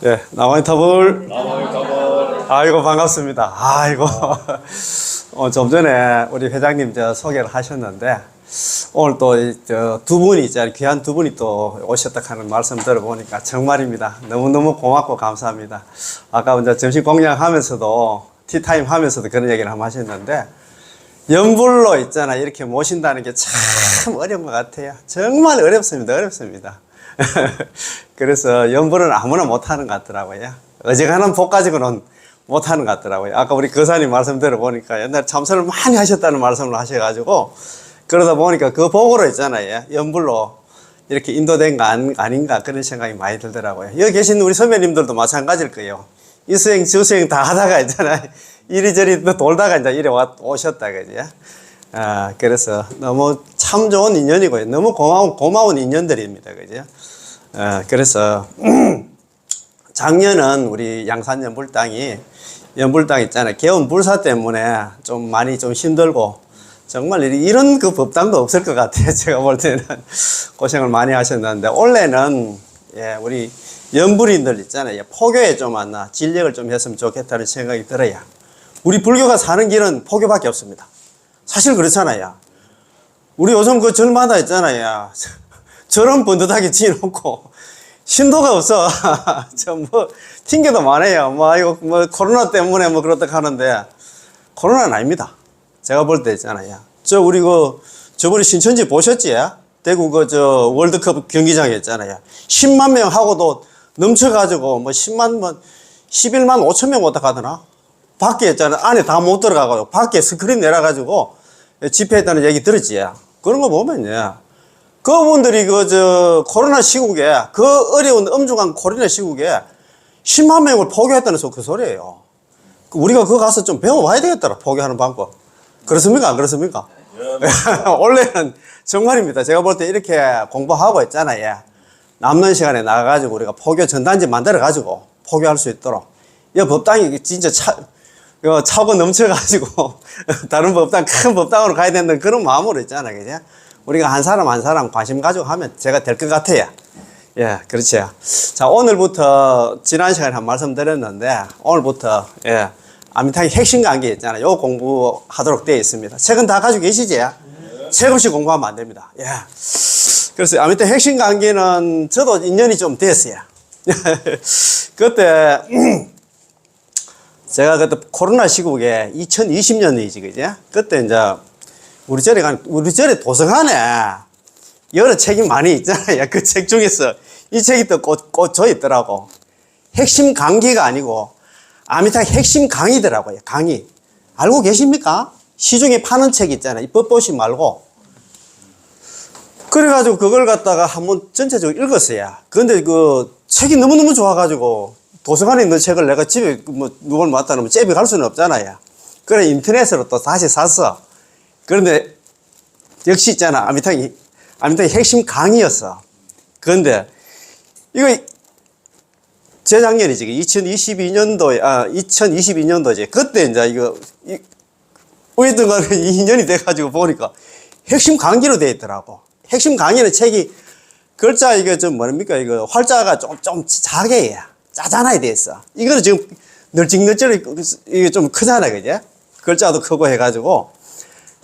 예, 나와이터블. 아이고, 반갑습니다. 아이고. 좀 전에 우리 회장님 소개를 하셨는데, 오늘 또 두 분이, 귀한 두 분이 또 오셨다 하는 말씀 들어보니까 정말입니다. 너무너무 고맙고 감사합니다. 아까 이제 점심 공양하면서도, 티타임 하면서도 그런 얘기를 한번 하셨는데, 연불로 이렇게 모신다는 게 참 어려운 것 같아요. 정말 어렵습니다. 어렵습니다. 그래서 연불은 아무나 못하는 것 같더라고요. 어지간한 복 가지고는 못하는 것 같더라고요. 아까 우리 거사님 말씀 들어보니까 옛날에 참선을 많이 하셨다는 말씀을 하셔가지고, 그러다 보니까 그 복으로 연불로 이렇게 인도된 거 아닌가 그런 생각이 많이 들더라고요. 여기 계신 우리 선배님들도 마찬가지일 거예요. 이 수행 저 수행 다 하다가 이리저리 돌다가 이제 이래 오셨다 그죠. 그래서 너무 참 좋은 인연이고요. 너무 고마운 인연들입니다. 그죠. 그래서 작년은 우리 양산 연불당이 개운 불사 때문에 좀 많이 좀 힘들고, 정말 이런 그 법당도 없을 것 같아요. 제가 볼 때는 고생을 많이 하셨는데, 올해는 우리 연불인들 포교에 좀 왔나 진력을 좀 했으면 좋겠다는 생각이 들어요. 우리 불교가 사는 길은 포교밖에 없습니다. 사실 그렇잖아요. 우리 요즘 그 절마다 저런 번듯하게 지어놓고 신도가 없어. 튕겨도 많아요. 이거 코로나 때문에 그렇다 하는데, 코로나는 아닙니다. 제가 볼 때 우리 저번에 신천지 보셨지? 대구 월드컵 경기장에 10만 명 하고도 넘쳐가지고 11만 5천 명 왔다 가더나? 밖에 안에 다 못 들어가고 밖에 스크린 내려가지고 집회했다는 얘기 들었지? 그런 거 보면 그분들이 코로나 시국에, 그 어려운 엄중한 코로나 시국에 10만 명을 포교했다는 그 소리예요. 우리가 그거 가서 좀 배워봐야 되겠더라, 포교하는 방법. 그렇습니까? 안 그렇습니까? 원래는 정말입니다. 제가 볼 때 이렇게 공부하고 남는 시간에 나가가지고 우리가 포교 전단지 만들어가지고 포교할 수 있도록. 이 법당이 진짜 차고 넘쳐가지고 다른 법당, 큰 법당으로 가야 된다는 그런 마음으로 그죠? 우리가 한 사람 한 사람 관심 가지고 하면 제가 될 것 같아요. 예, 그렇죠. 자, 오늘부터 지난 시간에 한 말씀 드렸는데, 오늘부터, 아미타의 핵심 강의 요 공부하도록 되어 있습니다. 책은 다 가지고 계시지? 책 없이 공부하면 안 됩니다. 예. 그래서 아미타 핵심 강의는 저도 인연이 좀 됐어요. 그때, 제가 그때 코로나 시국에 2020년이지, 그죠? 그때 우리 절에 도서관에 여러 책이 많이 있잖아요. 그 책 중에서 이 책이 또 꽂혀 있더라고. 핵심 강의가 아니고 아미타의 핵심 강의더라고요. 강의. 알고 계십니까? 시중에 파는 책 있잖아요. 이 법보시 말고. 그래가지고 그걸 갖다가 한번 전체적으로 읽었어요. 그런데 그 책이 너무너무 좋아가지고 도서관에 있는 책을 내가 집에 누굴 맡다 놓으면 집에 갈 수는 없잖아요. 그래 인터넷으로 또 다시 샀어. 그런데 역시 아미타의 핵심 강의였어. 그런데 이거 재작년이지. 2022년도지. 그때 우리들과 인연이 돼가지고 보니까 핵심 강의로 되어 있더라고. 핵심 강의는 책이 글자 활자가 좀 작게 해. 짜잔하게 돼 있어. 이거는 지금 널찍널찍 이게 좀 크잖아, 그죠? 글자도 크고 해가지고.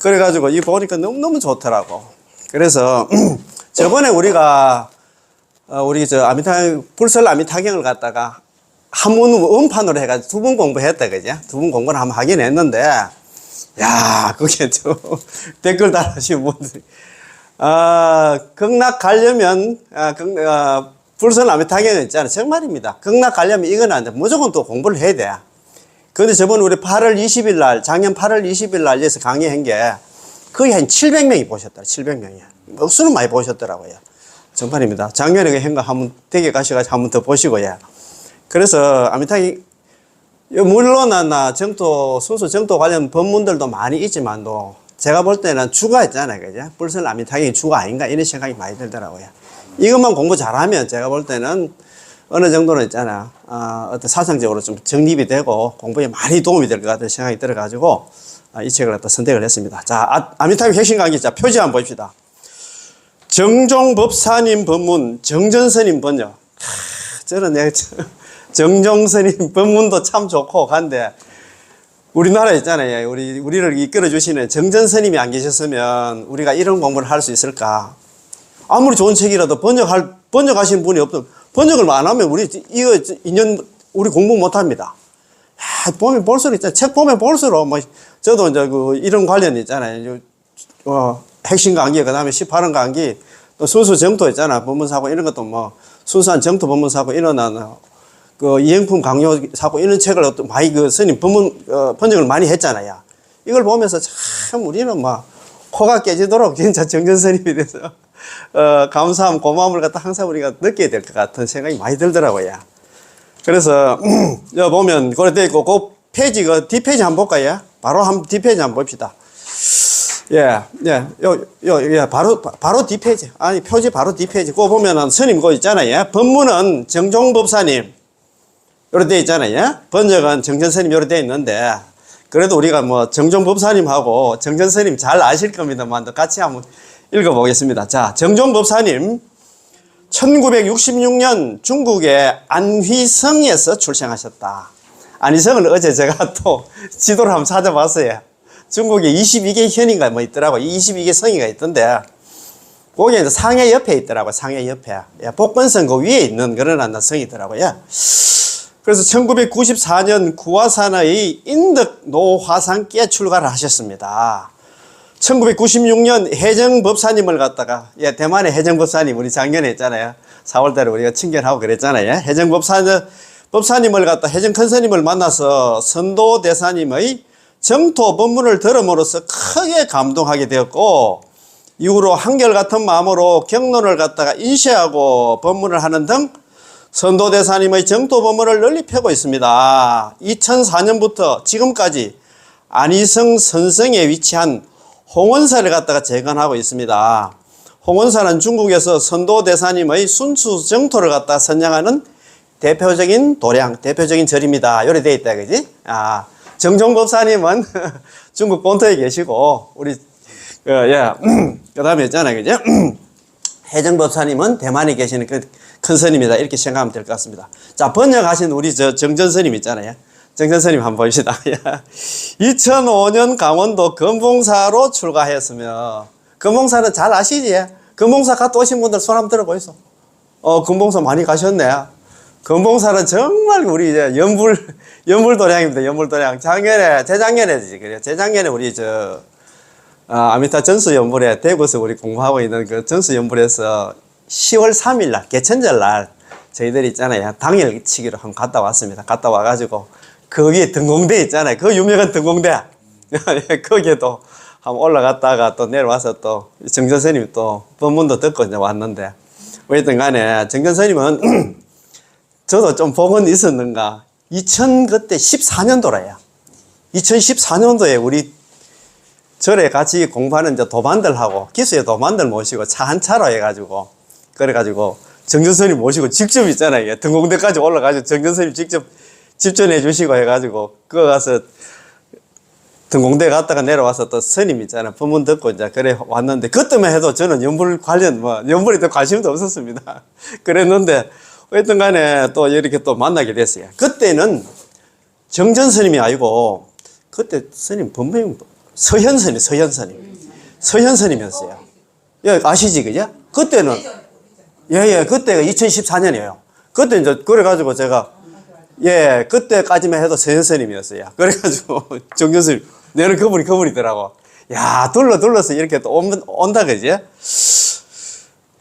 그래가지고 이 보니까 너무너무 좋더라고. 그래서 저번에 우리가 불설 아미타경을 갖다가 한문 음판으로 해가지고 두 번 공부했다, 그죠? 두 번 공부를 한번 하긴 했는데, 그게 좀 댓글 달아주신 분들이, 극락 가려면, 불설 아미타경은 정말입니다. 극락 가려면 이거는 무조건 또 공부를 해야 돼. 근데 저번 우리 작년 8월 20일 날 에서 강의한 게 거의 한 700명이 보셨더라. 700명이. 억수로 많이 보셨더라고요. 정말입니다. 작년에 한 거 한번 댁에 가셔가지고 한번 더 보시고요. 그래서 아미타이, 물론 순수 정토 관련 법문들도 많이 있지만도 제가 볼 때는 주가 있잖아요. 그죠? 불설 아미타이 주가 아닌가 이런 생각이 많이 들더라고요. 이것만 공부 잘하면 제가 볼 때는 어느 정도는 어떤 사상적으로 좀 정립이 되고 공부에 많이 도움이 될 것 같은 생각이 들어가지고 이 책을 갖다 선택을 했습니다. 자, 아미타의 핵심 강의, 표지 한번 봅시다. 정종법사님 법문, 정전스님 번역. 저는 정종스님 법문도 참 좋고 간데 우리나라 있잖아요. 우리를 이끌어 주시는 정전 스님이 안 계셨으면 우리가 이런 공부를 할 수 있을까? 아무리 좋은 책이라도 번역하신 분이 없어. 번역을 안 하면 우리 이거 인연 우리 공부 못 합니다. 야, 보면 볼수록 있잖아요. 책 보면 볼수록 뭐 저도 이제 이런 관련 있잖아요. 핵심 강기, 그다음에 18원 강기, 또 순수 정토 있잖아. 법문사고 이런 것도 뭐 순수한 정토 법문사고 일어나는 이행품 강요사고 이런 책을 많이 스님 번역을 많이 했잖아요. 이걸 보면서 참 우리는 막 코가 깨지도록 진짜 정전 스님이 돼서 감사함, 고마움을 갖다 항상 우리가 느껴야 될 것 같은 생각이 많이 들더라고요. 그래서 여기 보면 그래 돼 있고 그 페이지 뒷페이지 한번 볼까요? 바로 뒷페이지 한번 봅시다. 바로 뒷페이지. 아니, 표지 바로 뒷페이지. 그거 보면은 스님 그거 있잖아요. 법문은 정종법사님 요렇게 돼 있잖아요. 번역은 정전스님 요렇게 돼 있는데, 그래도 우리가 뭐 정종법사님하고 정전스님 잘 아실 겁니다만 같이 한번 읽어보겠습니다. 자, 정종법사님 1966년 중국의 안휘성에서 출생하셨다. 안휘성을 어제 제가 또 지도를 한번 찾아봤어요. 중국에 22개 현인가 뭐 있더라고. 22개 성이가 있던데, 거기 이제 상해 옆에 있더라고. 상해 옆에. 복건성 그 위에 있는 그런 성이더라고요. 그래서 1994년 구화산의 인덕노화산기에 출가를 하셨습니다. 1996년 해정법사님을 갖다가, 대만의 해정법사님, 우리 작년에 했잖아요. 4월달에 우리가 친견하고 그랬잖아요. 해정법사님을 갖다, 해정큰스님을 만나서 선도대사님의 정토 법문을 들음으로써 크게 감동하게 되었고, 이후로 한결같은 마음으로 경론을 갖다가 인쇄하고 법문을 하는 등 선도대사님의 정토 법문을 널리 펴고 있습니다. 2004년부터 지금까지 안희성 선성에 위치한 홍원사를 갖다가 재건하고 있습니다. 홍원사는 중국에서 선도대사님의 순수 정토를 갖다가 선양하는 대표적인 도량, 대표적인 절입니다. 요래 되어 있다, 그지? 정종법사님은 중국 본토에 계시고, 우리, 그 다음에 있잖아요, 그죠? 해정법사님은 대만에 계시는 큰 스님이다. 이렇게 생각하면 될 것 같습니다. 자, 번역하신 우리 정전 스님 있잖아요. 정전 스님 한번 봅시다. 2005년 강원도 금봉사로 출가하였으며, 금봉사는 잘 아시지? 금봉사 갔다 오신 분들 손 한번 들어보이소. 금봉사 많이 가셨네. 금봉사는 정말 우리 이제 연불도량입니다. 연불도량. 재작년에지, 그래요. 재작년에 우리 아미타 전수연불에 대구에서 우리 공부하고 있는 그 전수연불에서 10월 3일 날, 개천절 날, 저희들이 있잖아요. 당일치기로 한번 갔다 왔습니다. 갔다 와가지고, 그 위에 등공대 있잖아요. 그 유명한 등공대. 거기에도 한번 올라갔다가 또 내려와서 또 정전스님 또 법문도 듣고 이제 왔는데, 어쨌든 간에 정전스님은 저도 좀 복은 있었는가. 그때 14년도라요. 2014년도에 우리 절에 같이 공부하는 이제 도반들하고, 기수의 도반들 모시고 차 한 차로 해가지고, 그래가지고 정전스님 모시고 직접 있잖아요. 등공대까지 올라가지고 정전스님 직접 집전해 주시고 해가지고, 그거 가서 등공대 갔다가 내려와서 또 스님 있잖아요. 법문 듣고 이제 그래 왔는데, 그때만 해도 저는 연불 관련, 연불에 또 관심도 없었습니다. 그랬는데, 어쨌든 간에 또 이렇게 또 만나게 됐어요. 그때는 정전 스님이 아니고, 그때 스님 법명이 서현 스님이었어요. 아시지, 그죠? 그때는, 그때가 2014년이에요. 그때 이제, 그래가지고 제가, 그때까지만 해도 서현 스님이었어요. 그래가지고, 정전 스님, 내는 그분이더라고. 야, 둘러서 이렇게 또 온다, 그지?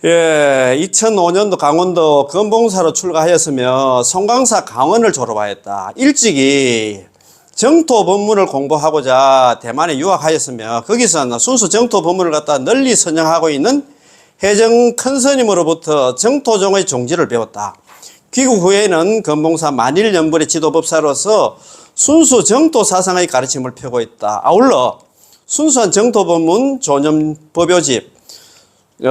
2005년도 강원도 금봉사로 출가하였으며, 송강사 강원을 졸업하였다. 일찍이 정토 법문을 공부하고자 대만에 유학하였으며, 거기서 순수 정토 법문을 갖다 널리 선양하고 있는 해정 큰스님으로부터 정토종의 종지를 배웠다. 귀국 후에는 금봉사 만일연불의 지도법사로서 순수 정토 사상의 가르침을 펴고 있다. 아울러 순수한 정토 법문 조념 법요집,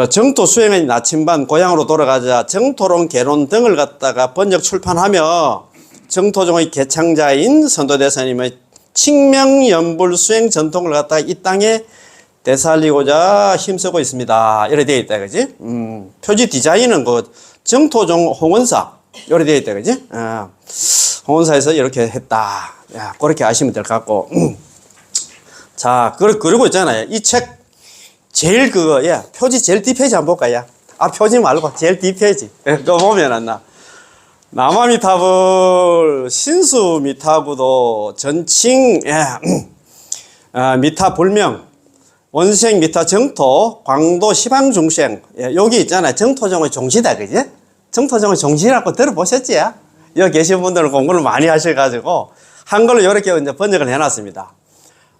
정토 수행의 나침반, 고향으로 돌아가자 정토론 개론 등을 갖다가 번역 출판하며 정토종의 개창자인 선도대사님의 칙명연불 수행 전통을 갖다가 이 땅에 되살리고자 힘쓰고 있습니다. 이렇게 되어 있다, 그지? 표지 디자인은 그 정토종 홍원사, 요래 되어 있다, 그지? 홍원사에서 이렇게 했다. 야, 그렇게 아시면 될 것 같고. 자, 그리고 있잖아요. 이 책, 제일 표지 제일 뒷페이지 한번 볼까요? 표지 말고 제일 뒷페이지. 그거 보면 안 나. 남아미타불, 신수미타구도, 전칭, 미타불명, 원생 미타정토, 광도 시방중생. 여기 있잖아요. 정토정의 종지다, 그지? 정토정의 종지라고 들어보셨지? 여기 계신 분들은 공부를 많이 하셔가지고, 한글로 이렇게 이제 번역을 해놨습니다.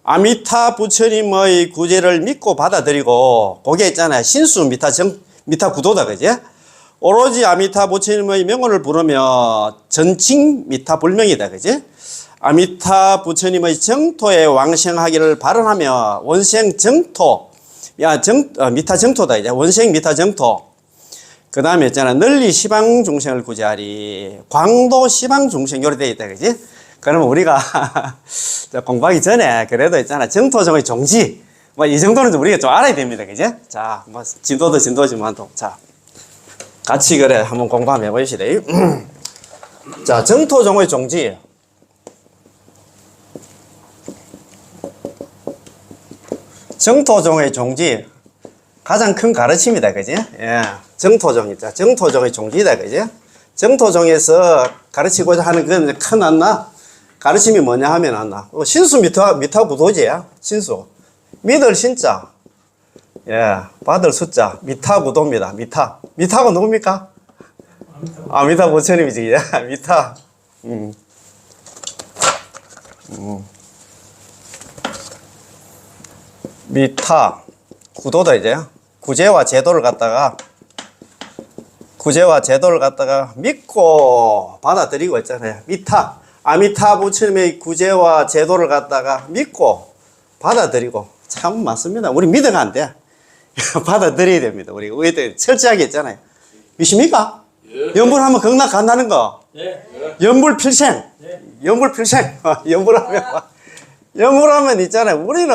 아미타 부처님의 구제를 믿고 받아들이고, 그게 있잖아요. 신수 미타구도다, 그지? 오로지 아미타 부처님의 명언을 부르며 전칭 미타 불명이다, 그지? 아미타 부처님의 정토에 왕생하기를 발언하며 원생 정토, 미타 정토다, 이제 원생 미타 정토. 그 다음에 있잖아, 널리 시방 중생을 구제하리. 광도 시방 중생 요래 되어 있다, 그지? 그러면 우리가 공부하기 전에 그래도 있잖아, 정토정의 종지. 뭐 이 정도는 우리가 좀 알아야 됩니다, 그지? 자, 뭐 진도도 진도지만 또, 자. 같이 그래 한번 공부 한번 해보시다. 자, 정토정의 종지. 정토정의 종지 가장 큰 가르침이다, 그지? 예, 정토정 있자. 정토정의 종지다, 그지? 정토정에서 가르치고자 하는 건 큰 안나 가르침이 뭐냐 하면 안나 신수 미타 구도지야. 신수 믿을 신자. 예, 받을 숫자, 미타구도입니다. 미타가 누굽니까? 미타 부처님이지. 예, 미타. 미타. 구도다, 이제. 구제와 제도를 갖다가 믿고 받아들이고 있잖아요. 아미타 부처님의 구제와 제도를 갖다가 믿고 받아들이고. 참 맞습니다. 우리 믿어가 안 돼. 받아들여야 됩니다. 우리 철저하게 했잖아요. 믿습니까? 예. 연불하면 극락 간다는 거. 예. 연불필생. 예. 연불필생. 연불하면 있잖아요. 우리는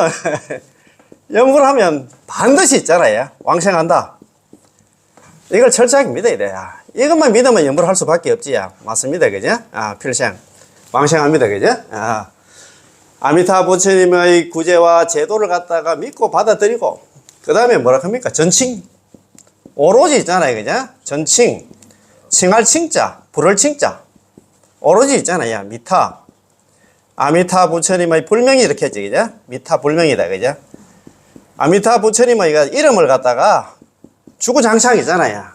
연불하면 반드시 있잖아요. 왕생한다. 이걸 철저하게 믿어야 돼. 이것만 믿으면 연불할 수밖에 없지. 맞습니다. 그죠? 필생. 왕생합니다. 그죠? 아미타 부처님의 구제와 제도를 갖다가 믿고 받아들이고, 그 다음에 뭐라 합니까? 전칭. 오로지 있잖아요. 그죠? 전칭. 칭할 칭자. 부를 칭자. 오로지 있잖아요. 미타. 아미타 부처님의 불명이 이렇게 했지. 그죠? 미타 불명이다. 그죠? 아미타 부처님의 이름을 갖다가 주구장창이잖아요.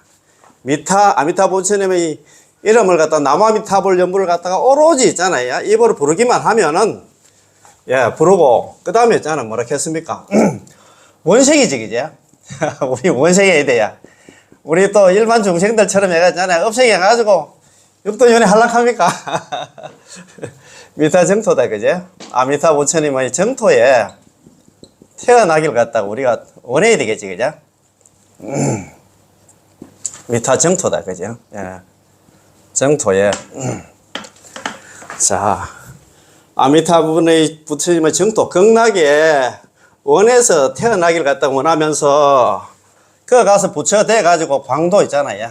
아미타 부처님의 이름을 갖다가 남아미타불 연부를 갖다가 오로지 있잖아요. 입으로 부르기만 하면은, 예, 부르고, 그 다음에 있잖아. 뭐라 했습니까? 원생이지, 그죠? 우리 원생해야 돼야. 우리 또 일반 중생들처럼 해가지고, 업생해가지고, 육도연에 한락합니까? 미타 정토다, 그죠? 아미타 부처님의 정토에 태어나길 갖다가 우리가 원해야 되겠지, 그죠? 미타 정토다, 그죠? 예. 정토에. 자, 아미타 부처님의 정토, 극락에 원해서 태어나길 갖다 원하면서 그 가서 부처 돼가지고 광도 있잖아요.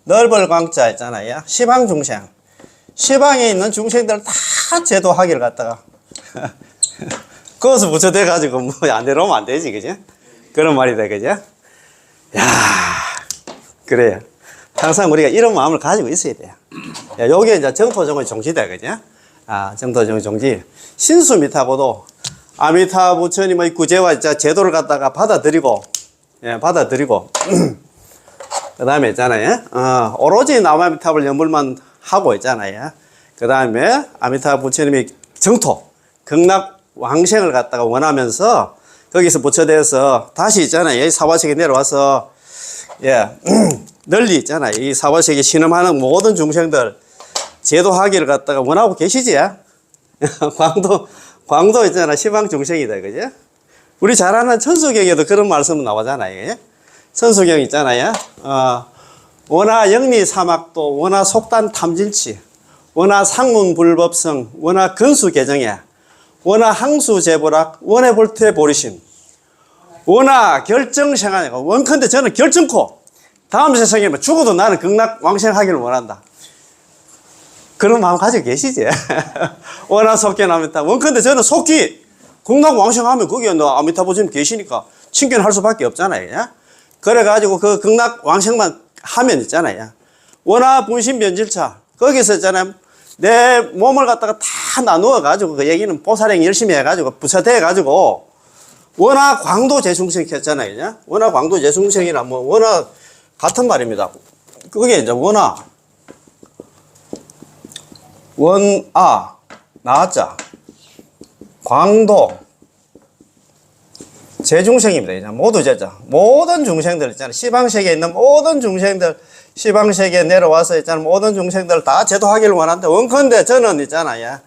넓을 광자 있잖아요. 시방 중생. 시방에 있는 중생들 다 제도하기를 갖다가 거기서 부처 돼가지고 뭐 안 내려오면 안 되지, 그지? 그런 말이다, 그죠? 야, 그래요. 항상 우리가 이런 마음을 가지고 있어야 돼요. 요게 이제 정토정의 종지다, 그죠? 정토정의 종지. 신수미타고도 아미타 부처님의 구제와 제도를 갖다가 받아들이고, 예, 받아들이고. 그 다음에 있잖아요. 오로지 남아미타불 연불만 하고 있잖아요. 그 다음에 아미타 부처님의 정토, 극락 왕생을 갖다가 원하면서 거기서 부처되어서 다시 있잖아요. 사바세계 내려와서, 예, 널리 있잖아요. 이 사바세계 신음하는 모든 중생들 제도하기를 갖다가 원하고 계시지? 광도 있잖아. 시방 중생이다. 그죠? 우리 잘 아는 천수경에도 그런 말씀 나오잖아요. 천수경 있잖아요. 원하 영리 사막도, 원하 속단 탐진치, 원하 상문 불법성, 원하 근수 개정에, 원하 항수 제보락, 원해 볼태 보리심, 원하 결정 생활. 원컨대 저는 결정코 다음 세상에 죽어도 나는 극락 왕생하기를 원한다. 그런 마음 가지고 계시지? 원하 속견 아미타. 원컨대 저는 속기 극락왕생하면 거기에 너 아미타부처님 계시니까 친견할 수밖에 없잖아요. 예? 그래가지고 그 극락왕생만 하면 있잖아요. 원하 분신 변질차. 거기서 있잖아요. 내 몸을 갖다가 다 나누어가지고 그 얘기는 보살행 열심히 해가지고 부처돼가지고 원하 광도 재중생 했잖아요. 예? 원하 광도 재중생이나 뭐 원하 같은 말입니다. 그게 이제 원하 나자 광도 재중생입니다. 모두 제자 모든 중생들 있잖아요. 시방세계에 있는 모든 중생들 시방세계에 내려와서 있잖아요. 모든 중생들 다 제도하기를 원한다. 원컨대 저는 있잖아요.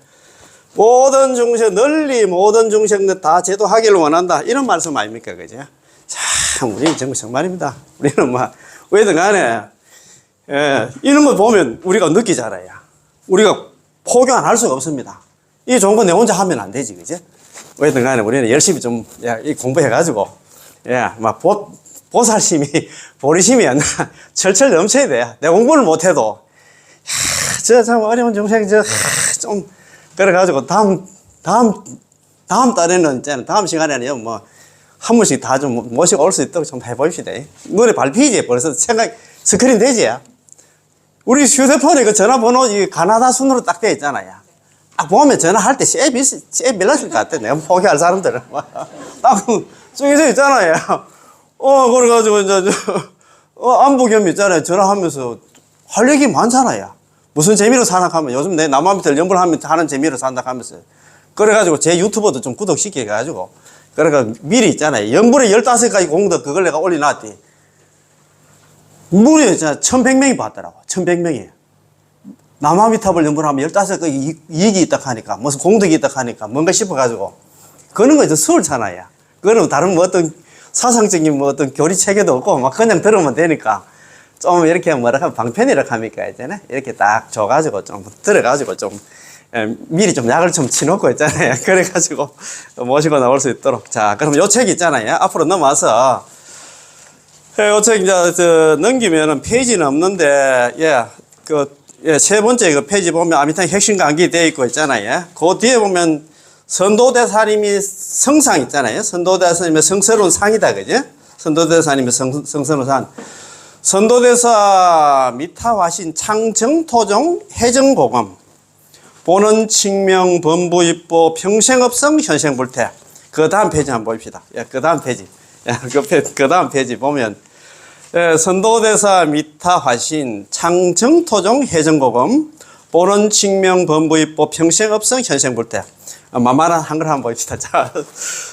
모든 중생 널리 모든 중생들 다 제도하기를 원한다. 이런 말씀 아닙니까, 그죠? 참 우리 정말입니다. 우리는 뭐 왜든 간에 이런 거 보면 우리가 느끼잖아요. 우리가 포기 안 할 수가 없습니다. 이 좋은 거 내 혼자 하면 안 되지, 그죠? 왜든 간에 우리는 열심히 좀 공부해가지고 막 보살심이 보리심이 안 나. 철철 넘쳐야 돼. 내가 공부를 못해도 저 참 어려운 중생 좀 그래가지고 다음 달에는 있잖아. 다음 시간에는 뭐 한 번씩 다 좀 모시고 올 수 있도록 좀 해봅시다. 눈에 밟히지 벌써 스크린 되지. 우리 휴대폰에 그 전화번호 이 가나다 순으로 딱 돼 있잖아요. 딱 보면 전화할 때 쎄 밀렸을 것 같아. 내가 포기할 사람들은 딱 저기서 있잖아요. 그래가지고 이제 안부겸 있잖아요. 전화하면서 할 얘기 많잖아요. 무슨 재미로 사나 하면 요즘 내 남아미들 연불하면 하는 재미로 산다 하면서 그래가지고 제 유튜버도 좀 구독시켜가지고 그러니까 미리 있잖아요. 연불에 15가지 공덕 그걸 내가 올려놨지. 무려 1100명이 봤더라고. 1100명이. 남아미탑을 연불하면 15가지 이익이 있다 하니까 무슨 공덕이 있다 하니까 뭔가 싶어가지고 그런 거 서울잖아요. 그거는 다른 뭐 어떤 사상적인 뭐 어떤 교리 체계도 없고 막 그냥 들으면 되니까 좀 이렇게 뭐라 하면 방편이라 합니까 있잖아요. 이렇게 딱 줘가지고 좀 들어가지고 좀 미리 좀 약을 좀 치놓고 있잖아요. 그래가지고 모시고 나올 수 있도록. 자, 그럼 요 책 있잖아요. 앞으로 넘어와서 요 책 이제 넘기면은 페이지는 없는데 세 번째 그 페이지 보면 아미타의 핵심 강기 되어 있고 있잖아요. 그 뒤에 보면 선도대사님이 성상 있잖아요. 선도대사님의 성스러운 상이다, 그죠? 선도대사님의 성스러운 상. 선도대사 미타화신 창정토종 해정고금 보는 칙명 범부입보 평생업성 현생불태. 그 다음 페이지 한번 봅시다. 그 다음 페이지. 그 다음 페이지 보면 선도대사 미타화신 창정토종 해정고금 보는 칙명 범부입보 평생업성 현생불태. 만만한 한글 한번 봅시다. 자,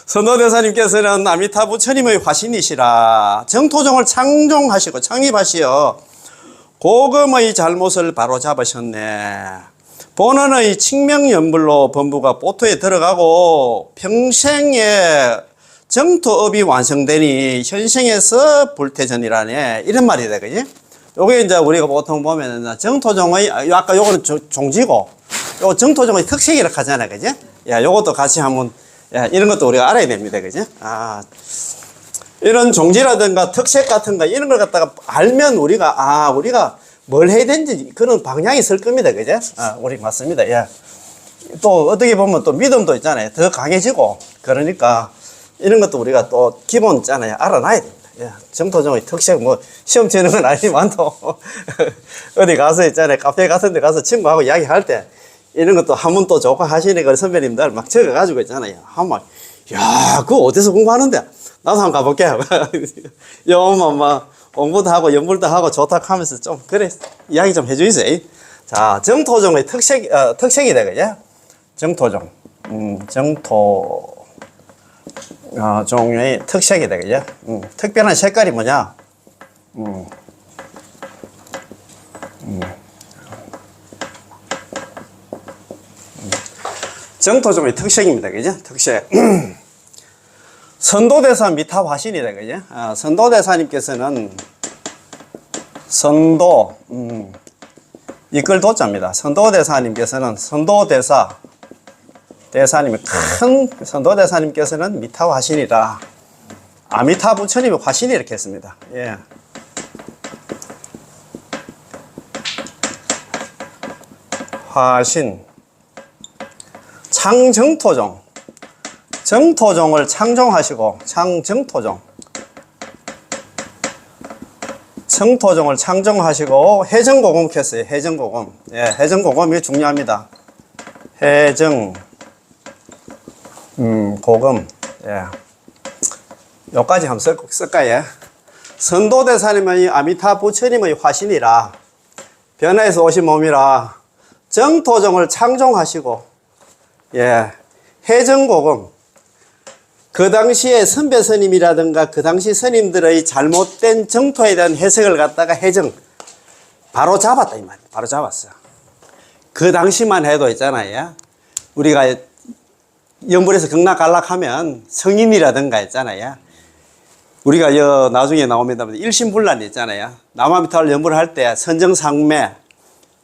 선도대사님께서는 아미타 부처님의 화신이시라 정토종을 창종하시고 창립하시어 고금의 잘못을 바로잡으셨네. 본원의 칙명연불로 범부가 보토에 들어가고 평생에 정토업이 완성되니 현생에서 불태전이라네. 이런 말이 되거든요. 요게 이제 우리가 보통 보면은 정토종의 아까 요거는 종지고 요 정토종의 특색이라고 하잖아요. 그죠? 요것도 같이 한번 이런 것도 우리가 알아야 됩니다. 그죠? 이런 종지라든가 특색 같은 거 이런 걸 갖다가 알면 우리가 뭘 해야 되는지 그런 방향이 설 겁니다. 그죠? 우리 맞습니다. 또 어떻게 보면 또 믿음도 있잖아요. 더 강해지고 그러니까 이런 것도 우리가 또 기본 있잖아요. 알아놔야 됩니다. 정토종의 특색 뭐 시험 치는 건 아니지만 또 어디 가서 있잖아요. 카페 같은 데 가서 친구하고 이야기할 때 이런 것도 하면 또 좋고 하시니까 선배님들 막 적어가지고 있잖아요. 한번 그거 어디서 공부하는데? 나도 한번 가볼게. 요만 막 공부도 하고 연불도 하고 좋다 하면서 좀 그래 이야기 좀 해주세요. 자, 정토종의 특색이 되겠죠? 정토종. 종의 특색이 되겠죠? 특별한 색깔이 뭐냐? 정토종의 특색입니다. 그죠? 특색. 선도대사 미타 화신이다. 그죠? 선도대사님께서는 이끌도자입니다. 선도대사님께서는 대사님이 큰 선도대사님께서는 미타 화신이다. 아미타 부처님의 화신이 이렇게 했습니다. 화신, 창정토종, 정토종을 창종하시고, 창정토종, 정토종을 창종하시고, 해정고금 켰어요. 해정고금. 예, 해정고금, 이게 중요합니다. 해정, 고금. 예. 요까지 한번 쓸까요? 선도대사님의 아미타 부처님의 화신이라, 변화에서 오신 몸이라, 정토종을 창종하시고, 예, 해정고금. 그 당시에 선배 스님이라든가 그 당시 스님들의 잘못된 정토에 대한 해석을 갖다가 해정 바로 잡았다 이 말이에요. 바로 잡았어. 그 당시만 해도 있잖아요. 우리가 연불에서 극락갈락하면 성인이라든가 있잖아요. 우리가 나중에 나옵니다. 일심불란이 있잖아요. 남아미타를 연불할 때 선정상매,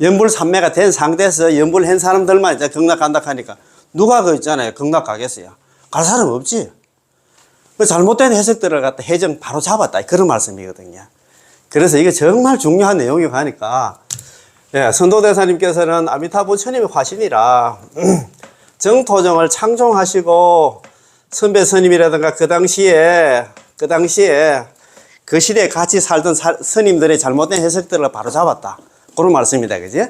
연불삼매가 된 상태에서 연불한 사람들만 이제 극락간다하니까 누가 그 있잖아요. 극락 가겠어요. 갈 사람 없지. 그 잘못된 해석들을 갖다 해정 바로 잡았다. 그런 말씀이거든요. 그래서 이게 정말 중요한 내용이 가니까, 예, 선도대사님께서는 아미타 부처님의 화신이라, 정토종을 창종하시고, 선배 스님이라든가 그 당시에 그 시대에 같이 살던 스님들의 잘못된 해석들을 바로 잡았다. 그런 말씀입니다. 그지?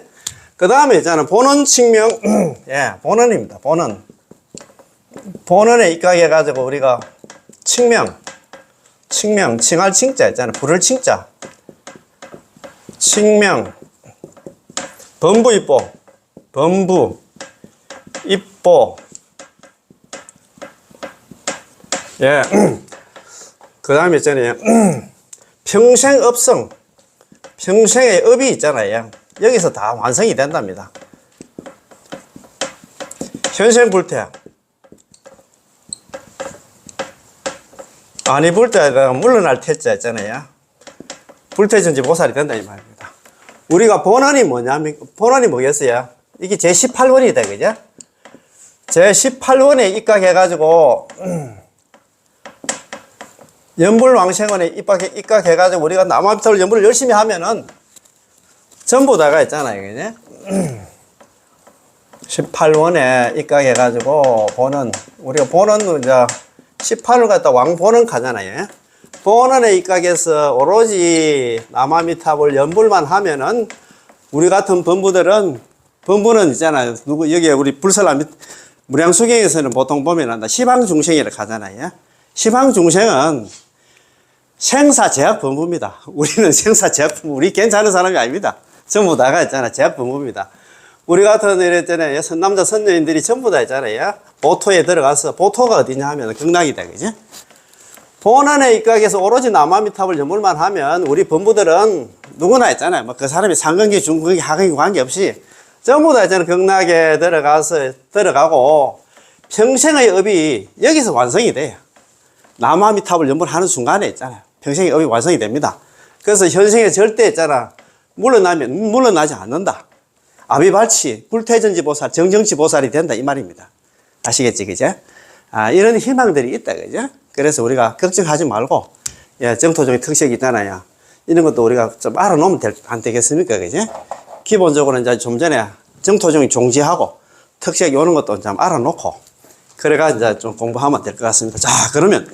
그 다음에 있잖아. 본원 칭명, 예, 본원입니다. 본원. 본원에 입각해가지고 우리가 칭명, 칭할 칭자 있잖아. 불을 칭자. 칭명, 범부 입보, 범부, 입보. 예. 그 다음에 있잖아요. 평생업성, 평생의 업이 있잖아요. 여기서 다 완성이 된답니다. 현생불태. 아니 불태가 물러날 태자 있잖아요. 불태전지 보살이 된다 이 말입니다. 우리가 본원이 뭐냐면, 본원이 뭐겠어요? 이게 제18원이다, 그죠? 제18원에 입각해가지고, 연불왕생원에 입각해가지고, 우리가 남아미타불 연불을 열심히 하면은, 전부 다가 있잖아요, 그죠? 18원에 입각해가지고, 우리가 본원, 이제, 18을 갖다 왕본원 가잖아요. 본원에 입각해서 오로지 남아미타불 연불만 하면은 우리 같은 범부는 있잖아요. 여기 우리 무량수경에서는 보통 보면 시방중생이라고 하잖아요. 시방중생은 생사제약 범부입니다. 우리는 생사제약 범부, 우리 괜찮은 사람이 아닙니다. 전부 다가 있잖아. 제약 범부입니다. 우리 같은 이랬잖아요. 선남자 선녀인들이 전부 다 있잖아요. 보토에 들어가서, 보토가 어디냐 하면 극락이다, 그죠? 본원에 입각해서 오로지 남아미타불 연불만 하면 우리 범부들은 누구나 있잖아요. 뭐 그 사람이 상근기, 중근기, 하근기 관계없이 전부 다 있잖아요. 극락에 들어가고 평생의 업이 여기서 완성이 돼요. 남아미타불 연불하는 순간에 있잖아요. 평생의 업이 완성이 됩니다. 그래서 현생에 절대 있잖아. 물러나지 않는다. 아비발치, 불퇴전지 보살, 정정치 보살이 된다 이 말입니다. 아시겠지, 그죠? 이런 희망들이 있다, 그죠? 그래서 우리가 걱정하지 말고, 예, 정토종의 특색이 있잖아요. 이런 것도 우리가 좀 알아놓으면 안 되겠습니까, 그죠? 기본적으로 이제 좀 전에 정토종이 종지하고 특색 요런 것도 좀 알아놓고, 그래가 이제 좀 공부하면 될 것 같습니다. 자, 그러면,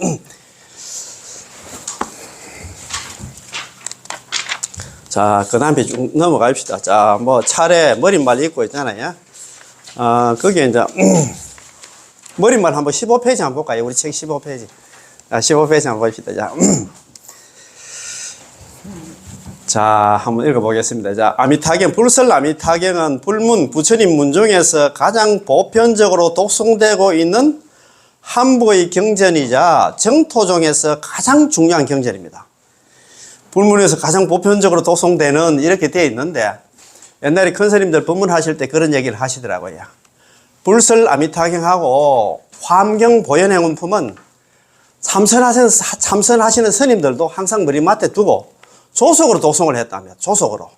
자, 그 다음에 쭉 넘어갑시다. 자, 뭐, 차례 머릿말 입고 있잖아요. 거기에 이제, 머릿말 한번 15페이지 한번 볼까요? 우리 책 15페이지. 자, 15페이지 한번 봅시다. 자, 자, 한번 읽어보겠습니다. 자, 아미타경, 불설 아미타경은 불문, 부처님 문 중에서 가장 보편적으로 독송되고 있는 한부의 경전이자 정토종에서 가장 중요한 경전입니다. 불문에서 가장 보편적으로 독송되는 이렇게 되어 있는데, 옛날에 큰 스님들 법문하실 때 그런 얘기를 하시더라고요. 불설 아미타경하고 화엄경 보현행운품은 참선하시는 스님들도 항상 머리맡에 두고 조속으로 독송을 했다며, 조속으로.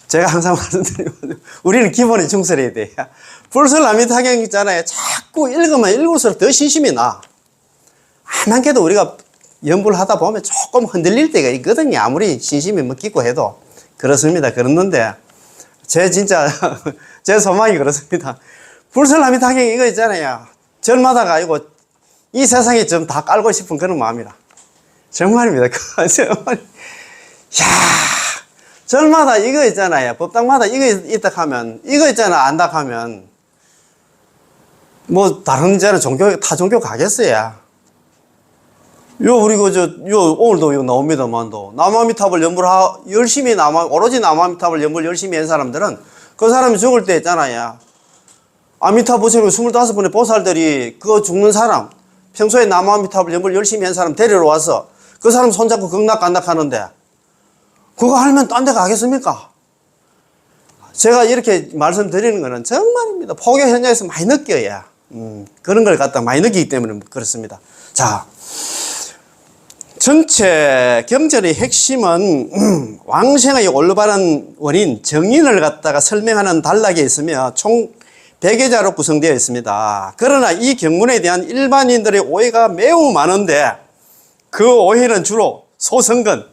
제가 항상 말씀드리면, 우리는 기본에 충실해야 돼요. 불설 아미타경 있잖아요. 자꾸 읽으면 읽을수록 더 신심이 나. 아만 개도 우리가 연불하다 보면 조금 흔들릴 때가 있거든요. 아무리 신심이 뭐 깊고 해도. 그렇습니다. 그렇는데, 진짜, 제 소망이 그렇습니다. 불설아미타경 이거 있잖아요. 절마다가 아니고 이 세상에 좀 다 깔고 싶은 그런 마음이라. 정말입니다. 정말. 야 절마다 이거 있잖아요. 법당마다 이거 있다 하면, 이거 있잖아, 안다 하면, 뭐, 다른 이제는 종교, 타 종교 가겠어요. 우리 오늘도 이거 나옵니다만도, 남아미탑을 열심히 오로지 남아미탑을 연불 열심히 한 사람들은 그 사람이 죽을 때 있잖아요. 아미타 부처님 25분의 보살들이 그 죽는 사람, 평소에 남아미탑을 연불 열심히 한 사람 데리러 와서 그 사람 손잡고 극락간락 하는데, 그거 하면 딴 데 가겠습니까? 제가 이렇게 말씀드리는 거는 정말입니다. 포교 현장에서 많이 느껴야. 그런 걸 갖다 많이 느끼기 때문에 그렇습니다. 자, 전체 경전의 핵심은 왕생의 올바른 원인, 정인을 갖다가 설명하는 단락에 있으며 총 100여자로 구성되어 있습니다. 그러나 이 경문에 대한 일반인들의 오해가 매우 많은데 그 오해는 주로 소성근,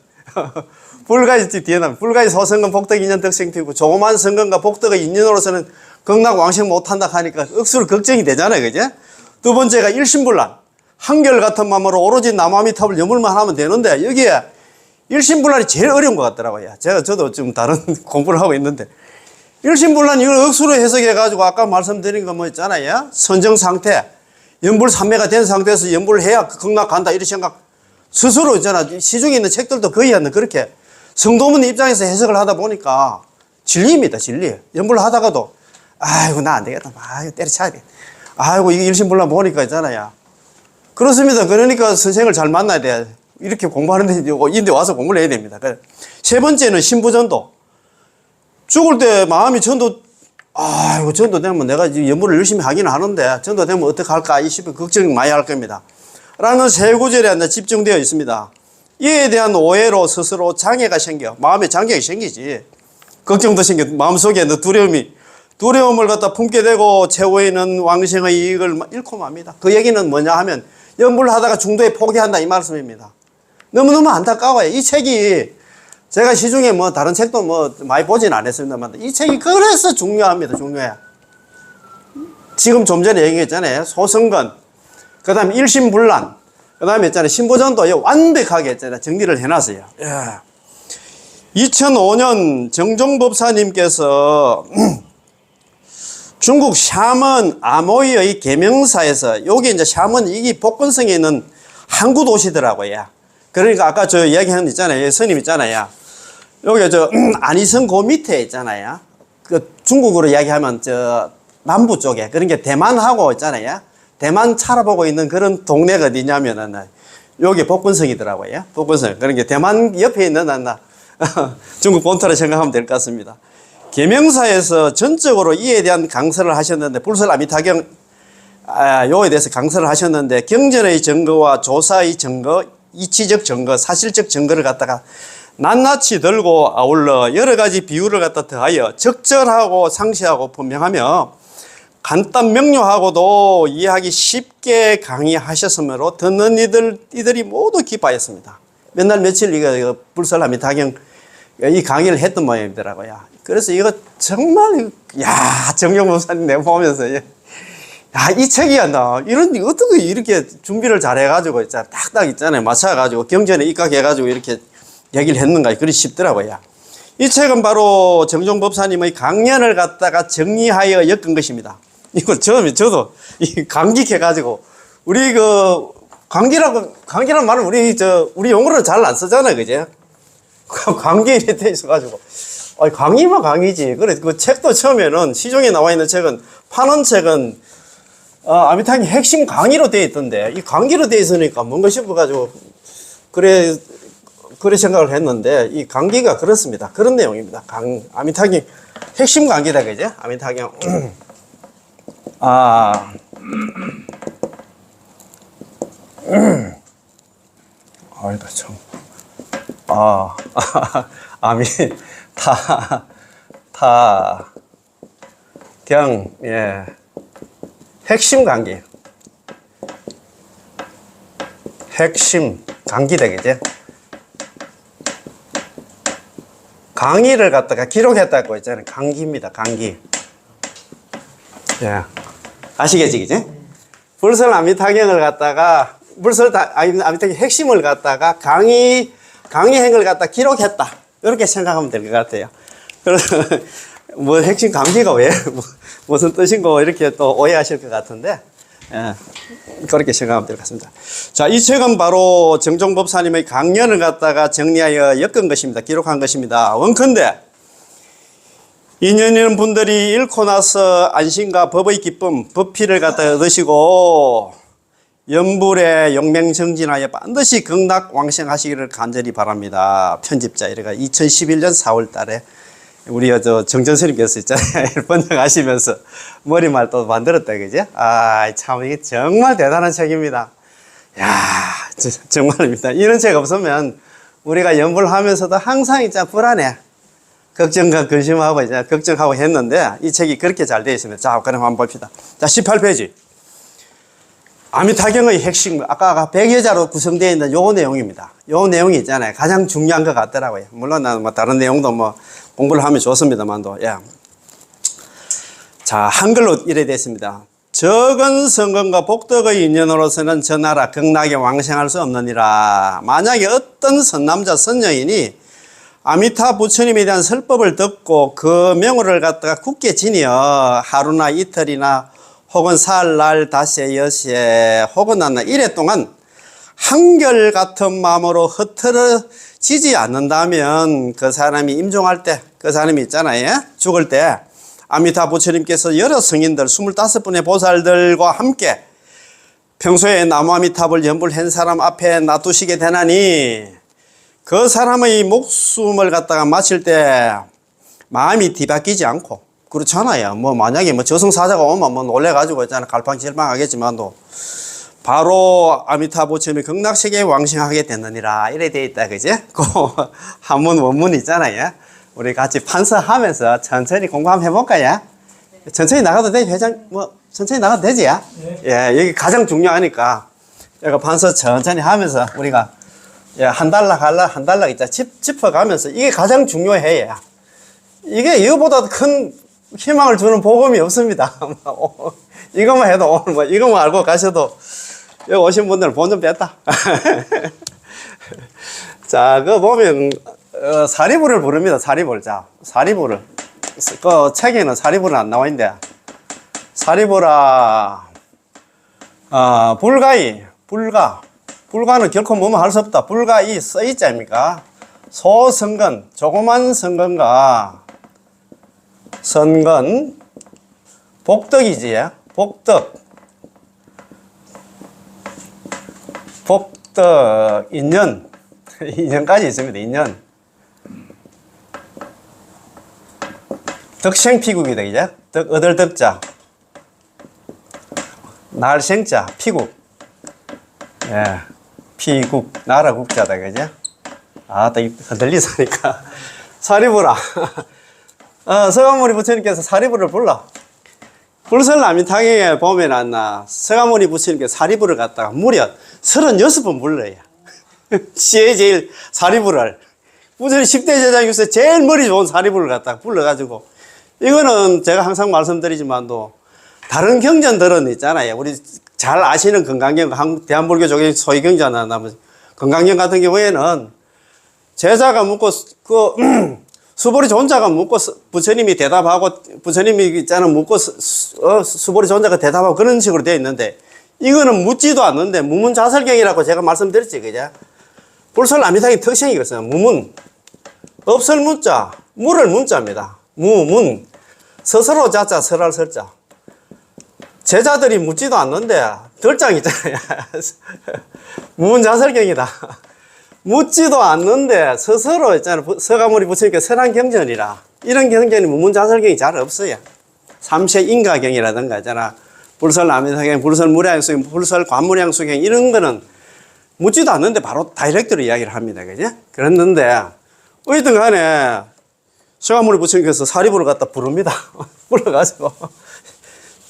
불가지 뒤에 나면 불가지 소성근 복덕 인연 덕생피고 조그만 성근과 복덕의 인연으로서는 극락 왕생 못한다 하니까 억수로 걱정이 되잖아요. 그죠? 두 번째가 일심불란. 한결같은 마음으로 오로지 남아미탑을 염불만 하면 되는데 여기에 일심불란이 제일 어려운 것 같더라고요. 저도 좀 다른 공부를 하고 있는데 일심불란 이걸 억수로 해석해가지고 아까 말씀드린 거 뭐 있잖아요. 선정 상태. 염불 삼매가 된 상태에서 염불을 해야 극락 간다 이런 생각 스스로 있잖아. 시중에 있는 책들도 거의 안 그렇게 성도문 입장에서 해석을 하다 보니까 진리입니다. 진리. 염불 하다가도 아이고 나 안 되겠다. 아이고 때려쳐야 돼. 아이고 이게 일심불란 보니까 있잖아요. 그렇습니다. 그러니까 선생을 잘 만나야 돼. 이렇게 공부하는데 인데 와서 공부를 해야 됩니다. 세 번째는 신부전도. 죽을 때 마음이 아이고 전도 되면 내가 염불을 열심히 하기는 하는데 전도 되면 어떻게 할까 이 싶은 걱정 많이 할 겁니다. 라는 세 구절에 집중되어 있습니다. 이에 대한 오해로 스스로 장애가 생겨. 마음에 장애가 생기지. 걱정도 생겨. 마음속에 두려움을 갖다 품게 되고 최후에는 왕생의 이익을 잃고 맙니다. 그 얘기는 뭐냐 하면 염불하다가 중도에 포기한다 이 말씀입니다. 너무너무 안타까워요. 이 책이 제가 시중에 뭐 다른 책도 뭐 많이 보진 않았습니다만 이 책이 그래서 중요합니다. 중요해. 지금 좀 전에 얘기했잖아요. 소성근, 그 다음에 일심불란, 그 다음에 있잖아요. 신부전도 완벽하게 있잖아요. 정리를 해놨어요. 2005년 정종법사님께서 중국 샤먼 아모이의 계명사에서 여기 이제 샤먼 이게 복근성에 있는 항구 도시더라고요. 그러니까 아까 저 이야기한 있잖아요. 스님 있잖아요. 여기 안이성 그 밑에 있잖아요. 그 중국으로 이야기하면 저 남부 쪽에 그러니까 대만하고 있잖아요. 대만 차라보고 있는 그런 동네가 어디냐면은 여기 복근성이더라고요. 복근성. 그러니까 대만 옆에 있는 중국 본토로 생각하면 될 것 같습니다. 계명사에서 전적으로 이에 대한 강서를 하셨는데 불설아미타경 요에 대해서 강서를 하셨는데 경전의 증거와 조사의 증거, 이치적 증거, 사실적 증거를 갖다가 낱낱이 들고 아울러 여러 가지 비유를 갖다 더하여 적절하고 상세하고 분명하며 간단 명료하고도 이해하기 쉽게 강의하셨으므로 듣는 이들이 모두 기뻐하였습니다. 몇 날 며칠 이거 불설아미타경 이 강의를 했던 모양이더라고요. 그래서 이거 정말 정용 목사님 내가 보면서 이 책이야 어떻게 이렇게 준비를 잘 해가지고 딱딱 있잖아요. 맞춰가지고 경전에 입각해가지고 이렇게 얘기를 했는가 그리 싶더라고요. 이 책은 바로 정종법사님의 강연을 갖다가 정리하여 엮은 것입니다. 이거 저도 감격해가지고 우리 강기란 말은 우리 용어로 잘 안 쓰잖아요, 그죠? 강기 이렇게 돼 있어가지고 강의만 강의지. 그래 그 책도 처음에는 시중에 나와 있는 책은 파는 책은 아미타경 핵심 강의로 되어 있던데 이 강의로 되어 있으니까 뭔가 싶어가지고 그래 생각을 했는데 이 강의가 그렇습니다. 그런 내용입니다. 아미타경 핵심 강의다 그죠? 아미타경 아이고 참 핵심 강의. 핵심 강의다, 그죠? 강의를 갖다가 기록했다고 했잖아요. 강기입니다. 강기. 예. 아시겠지, 그지? 불설 아미타경을 갖다가, 아미타경 핵심을 갖다가 강의행을 갖다 기록했다. 이렇게 생각하면 될 것 같아요. 그래서, 뭐, 핵심 강기가 왜, 무슨 뜻인고, 이렇게 또 오해하실 것 같은데, 예. 그렇게 생각하면 될 것 같습니다. 자, 이 책은 바로 정종법사님의 강연을 갖다가 정리하여 엮은 것입니다. 기록한 것입니다. 원컨대, 인연 있는 분들이 읽고 나서 안심과 법의 기쁨, 법피를 갖다 얻으시고, 연불에 용맹정진하여 반드시 극락왕생하시기를 간절히 바랍니다. 편집자, 이래가 2011년 4월 달에 우리 정전스님께서 있잖아요. 번역하시면서 머리말 또 만들었다, 그죠? 아, 참, 이게 정말 대단한 책입니다. 야, 정말입니다. 이런 책 없으면 우리가 연불하면서도 항상 진짜 불안해. 걱정과 근심하고 이제 걱정하고 했는데 이 책이 그렇게 잘 되어 있습니다. 자, 그럼 한번 봅시다. 자, 18페이지. 아미타경의 핵심, 아까 100여자로 구성되어 있는 요 내용입니다. 요 내용이 있잖아요. 가장 중요한 것 같더라고요. 물론 나는 뭐 다른 내용도 뭐 공부를 하면 좋습니다만도, 예. 자, 한글로 이래 됐습니다. 적은 성건과 복덕의 인연으로서는 저 나라 극락에 왕생할 수 없느니라. 만약에 어떤 선남자, 선여인이 아미타 부처님에 대한 설법을 듣고 그 명호를 갖다가 굳게 지니어 하루나 이틀이나 혹은 사흘, 날, 닷새, 엿새 혹은 날 이래 동안 한결같은 마음으로 흐트러지지 않는다면 그 사람이 임종할 때, 그 사람이 있잖아요. 죽을 때 아미타 부처님께서 여러 성인들 25분의 보살들과 함께 평소에 나무 아미탑을 연불한 사람 앞에 놔두시게 되나니 그 사람의 목숨을 갖다가 마칠 때 마음이 뒤바뀌지 않고, 그렇잖아요. 뭐 만약에 뭐 저승사자가 오면 뭐 놀래가지고 있잖아 갈팡질팡하겠지만도 바로 아미타 부처님이 극락세계에 왕생하게 되느니라 이래 돼 있다, 그지? 그 한문 원문 있잖아요. 우리 같이 판서하면서 천천히 공부 한번 해볼까요? 천천히 나가도 돼, 회장? 뭐 천천히 나가도 되지? 네. 예, 여기 가장 중요하니까 여기 판서 천천히 하면서 우리가 예, 한 달락 있자 짚어가면서 이게 가장 중요해요. 이게 이거보다 큰 희망을 주는 복음이 없습니다. 이것만 해도 오늘 뭐 이것만 알고 가셔도 여기 오신 분들 본 좀 뺐다. 자, 그 보면 사리부를 부릅니다. 사리부를. 자, 사리부를. 그 책에는 사리부는 안 나와 있는데 사리부라 불가이, 불가는 결코 뭐뭐 할 수 없다. 불가이 써있지 아닙니까? 소선건, 조그만 선건과 선건, 복덕이지. 복덕, 인연, 인연까지 있습니다. 인연. 덕생피국이다, 이제. 얻을 덕자. 날생자, 피국. 예. 피국, 나라 국자다, 그죠? 아, 또 흔들리사니까. 사리부라. 서가모니 부처님께서 사리부를 불러. 불설남이타경에 보면 서가모니 부처님께서 사리부를 갖다가 무려 36번 불러요. 시에 제일 사리부를. 부처님 10대 제자 중에서 제일 머리 좋은 사리부를 갖다가 불러가지고. 이거는 제가 항상 말씀드리지만도 다른 경전들은 있잖아요. 우리 잘 아시는 건강경, 대한불교 쪽에 소위 경전은 건강경 같은 경우에는 제자가 묻고 수보리 존자가 묻고 부처님이 대답하고 부처님이 있잖아 묻고 수보리 존자가 대답하고 그런 식으로 되어 있는데 이거는 묻지도 않는데 무문자설경이라고 제가 말씀드렸지, 그죠? 불설남이타경의 특징이 이거어요. 무문, 없을 문자, 물을 문자입니다. 무문, 스스로 자자, 설할 설자. 제자들이 묻지도 않는데 덜장 있잖아요. 무문자설경이다. 묻지도 않는데 스스로 있잖아요. 서가모니 부처님께서 설한 경전이라 이런 경전이 무문자설경이 잘 없어요. 삼세인가경이라든가 있잖아. 불설남이타경, 불설무량수경, 불설관무량수경 이런 거는 묻지도 않는데 바로 다이렉트로 이야기를 합니다. 그죠? 그랬는데 어쨌든 간에 서가모니 부처님께서 사리부를 갖다 부릅니다. 불러가지고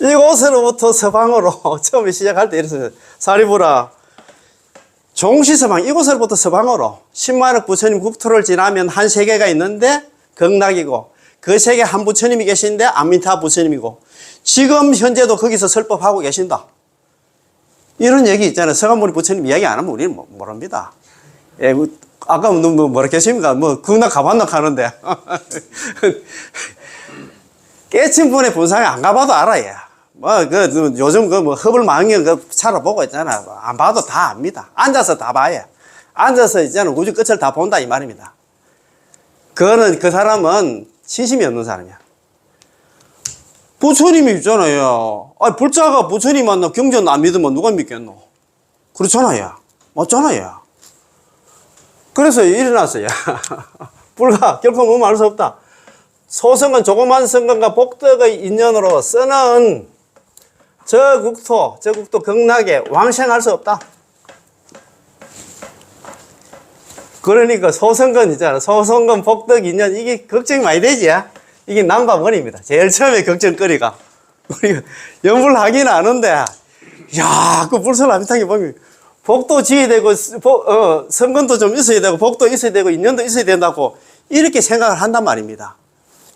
이곳으로부터 서방으로 처음에 시작할 때 이랬어요. 사리부라 종시서방, 이곳으로부터 서방으로 10만억 부처님 국토를 지나면 한 세계가 있는데 극락이고 그 세계 한 부처님이 계신데 아미타 부처님이고 지금 현재도 거기서 설법하고 계신다. 이런 얘기 있잖아요. 서가모니 부처님 이야기 안 하면 우리는 모릅니다. 예, 아까 뭐라 계십니까? 극락 가봤나 하는데 깨친 분의 분상에 안 가봐도 알아요. 요즘 허블망경 찾아보고 있잖아. 안 봐도 다 압니다. 앉아서 다 봐요. 앉아서 있잖아. 우주 끝을 다 본다 이 말입니다. 그 사람은 신심이 없는 사람이야. 부처님이 있잖아요. 불자가 부처님 만나 경전 안 믿으면 누가 믿겠노? 그렇잖아요. 맞잖아요. 그래서 일어났어요. 불가, 결코 뭐 말 수 없다. 소성은 조그만 성근과 복덕의 인연으로 쓰는 저 국토 극락에 왕생할 수 없다. 그러니까 소성근 있잖아. 소성근 복덕 인연, 이게 걱정이 많이 되지. 이게 남바머리입니다. 제일 처음에 걱정거리가. 우리가 연불 하긴 아는데, 야, 그 불설라미탕에 보면, 복도 지어야 되고, 성근도 좀 있어야 되고, 복도 있어야 되고, 인연도 있어야 된다고, 이렇게 생각을 한단 말입니다.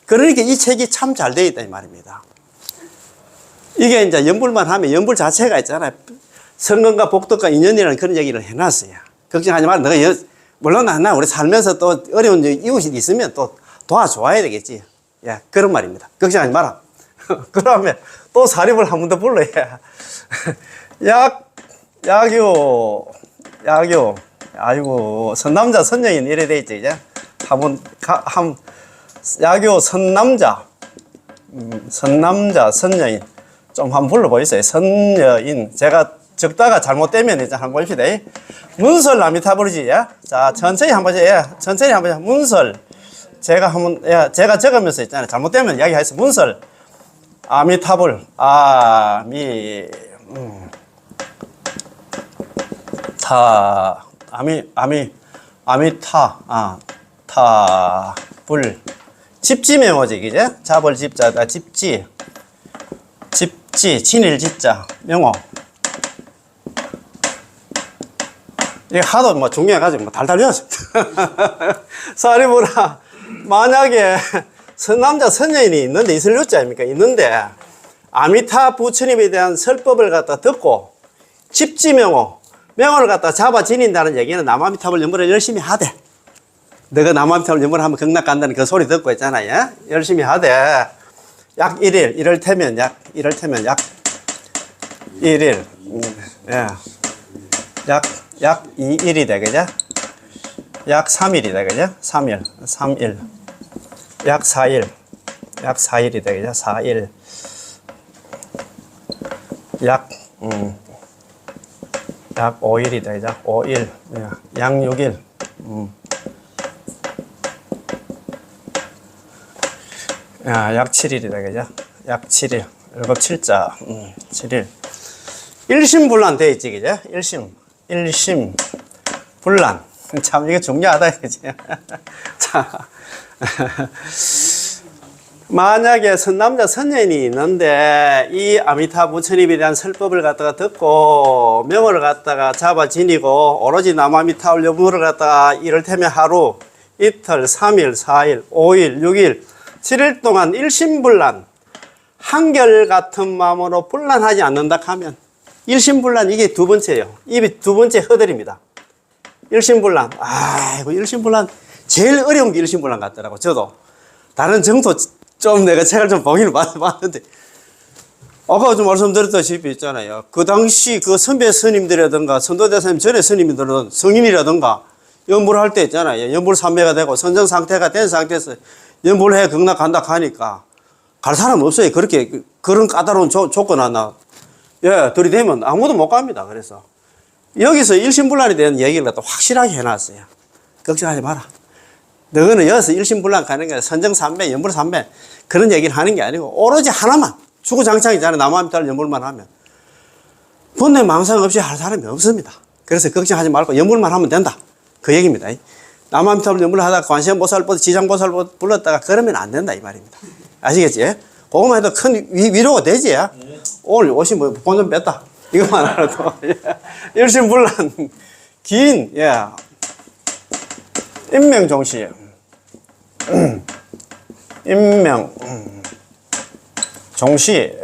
그러니까 이 책이 참 잘 되어 있다, 이 말입니다. 이게 이제 연불만 하면, 연불 자체가 있잖아요. 성근과 복덕과 인연이라는 그런 얘기를 해놨어요. 걱정하지 마라. 너가 물론 우리 살면서 또 어려운 이웃이 있으면 또 도와줘야 되겠지. 예, 그런 말입니다. 걱정하지 마라. 그러면 또 사립을 한 번 더 불러야. 아이고, 선남자, 선여인 이래 돼 있지, 이제. 야교, 선남자, 선여인. 좀 한번 불러보이세요. 선여인. 제가 적다가 잘못되면 이제 한번 봅시다. 문설 아미타불이지, 예? 자, 천천히 한번 보세요. 예, 천천히 한번 보세요. 문설. 제가 적으면서 있잖아요. 잘못되면 이야기하겠습니다. 문설. 아미타불. 타불. 집지명어지, 그제? 자벌 집자다. 집지, 진일 집자, 명어. 이게 하도 중요해가지고 달달 외웠습니다. 사리부라, 만약에 선남자, 선여인이 있는데, 있을 요자 아닙니까? 있는데, 아미타 부처님에 대한 설법을 갖다 듣고, 집지명어, 명어를 갖다 잡아 지닌다는 얘기는 남아미탑을 연불을 열심히 하되, 너가 남아미탑을 연불을 하면 극락 간다는 그 소리 듣고 있잖아요. 열심히 하되, 약 1일, 이를테면 약 1일, 예. 약 2일이다, 그죠? 약 3일이다, 그죠? 3일. 약 4일이다, 그죠? 4일. 약 5일이다, 그죠? 5일. 약 6일. 약 7일이다, 그죠? 약 7일. 7자. 7일. 일심불란 돼 있지, 그죠? 일심불란. 참, 이게 중요하다, 그지? 자. 만약에 선남자, 선여인이 있는데, 이 아미타 부처님에 대한 설법을 갖다가 듣고, 명을 갖다가 잡아 지니고, 오로지 남아미타 연불을 갖다가 이를테면 하루, 이틀, 3일, 4일, 5일, 6일, 7일 동안 일심불란, 한결같은 마음으로 불란하지 않는다 하면, 일심불란, 이게 두 번째예요. 이게 두 번째 허들입니다. 일심불란. 아이고, 일심불란. 제일 어려운 게 일심불란 같더라고, 저도. 다른 정도 좀 내가 책을 좀 보기는 봤는데, 아까 좀 말씀드렸다시피 있잖아요. 그 당시 그 선배 스님들이라든가, 선도대사님 전에 스님들은 성인이라든가, 연불 할 때 있잖아요. 연불 삼매가 되고, 선정 상태가 된 상태에서 연불해 극락 간다 하니까, 갈 사람 없어요. 그런 까다로운 조건 하나. 예, 들이대면 아무도 못 갑니다. 그래서 여기서 일심불란에 대한 얘기를 갖다 확실하게 해놨어요. 걱정하지 마라. 너는 여기서 일심불란 가는 게 아니라 선정삼매, 연불삼매 그런 얘기를 하는 게 아니고 오로지 하나만 주구장창이잖아요. 남아미타를 연불만 하면 본래 망상 없이 할 사람이 없습니다. 그래서 걱정하지 말고 연불만 하면 된다. 그 얘기입니다. 남아미타를 연불을 하다가 관세음보살보다 지장보살 불렀다가 그러면 안 된다 이 말입니다. 아시겠지? 그것만 해도 큰 위로가 되지. 오늘 옷이 본 좀 뺐다. 이것만 알아도. 일심불란, 긴, 인명종시. 임명, 종시,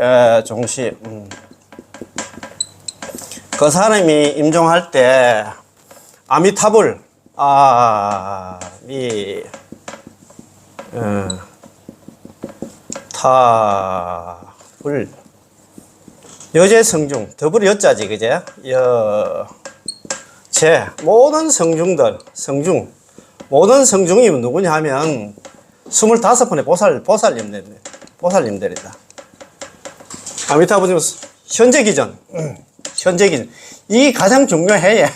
그 사람이 임종할 때 아미타불, 타불, 여제 성중, 더불 여자지, 그제? 모든 성중들, 모든 성중이 누구냐 하면 25분의 보살님들이다. 아미타불 현재 기전, 이 가장 중요해.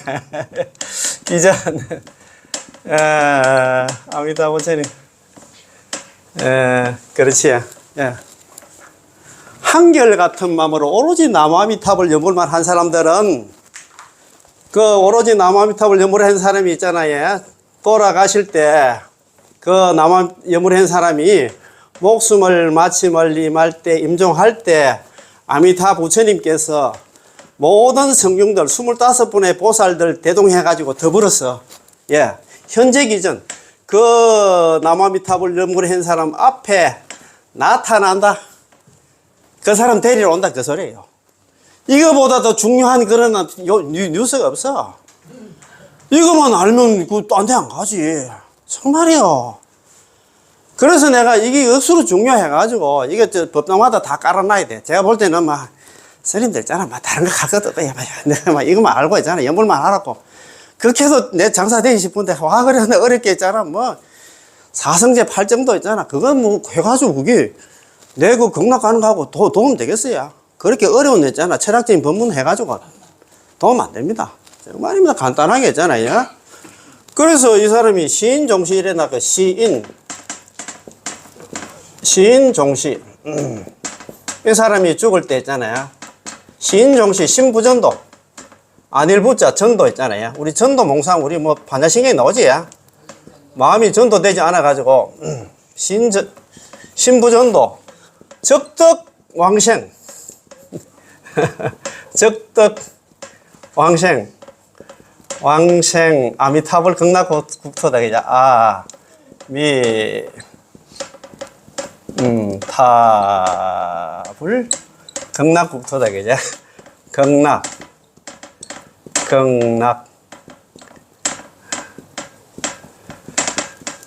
기전. 아미타불 그렇지. 한결같은 마음으로 오로지 나무아미타불 연불만 한 사람들은 그 오로지 나무아미타불 연불을 한 사람이 있잖아요. 돌아가실 때 그 나무 연불을 한 사람이 목숨을 마침을 임할 때 임종할 때 아미타 부처님께서 모든 성중들 25분의 보살들 대동해가지고 더불어서 현재 기전 그 나무아미타불 연불을 한 사람 앞에 나타난다. 그 사람 데리러 온다 그 소리예요. 이거보다 더 중요한 그런 뉴스가 없어. 이거만 알면 딴 데 안 가지. 정말이요. 그래서 내가 이게 억수로 중요해가지고 이게 법당마다 다 깔아놔야 돼. 제가 볼 때는 막 스님들 있잖아. 막 다른 거 갈 것도 없다. 내가 막 이거만 알고 있잖아. 연불만 알았고. 그렇게 해서 내 장사 되기 싶은데 와 그래 어렵게 있잖아. 뭐 사성제 8정도 있잖아. 그건 뭐 해가지고 그게 내고 극락 가는 거하고 도움 되겠어요? 그렇게 어려운 데 있잖아. 철학적인 법문 해가지고 도움 안 됩니다. 정말입니다. 간단하게 있잖아요. 그래서 이 사람이 시인 종시 이래나 그 시인 종시 이 사람이 죽을 때 있잖아요. 시인 종시 신부전도 안일부자 전도 있잖아요. 우리 전도 몽상 우리 뭐 반야신경에 나오지. 마음이 전도되지 않아 가지고 신부전도 적덕왕생 왕생 아미타불 극락국토다 그죠? 타불 극락국토다 그죠? 극락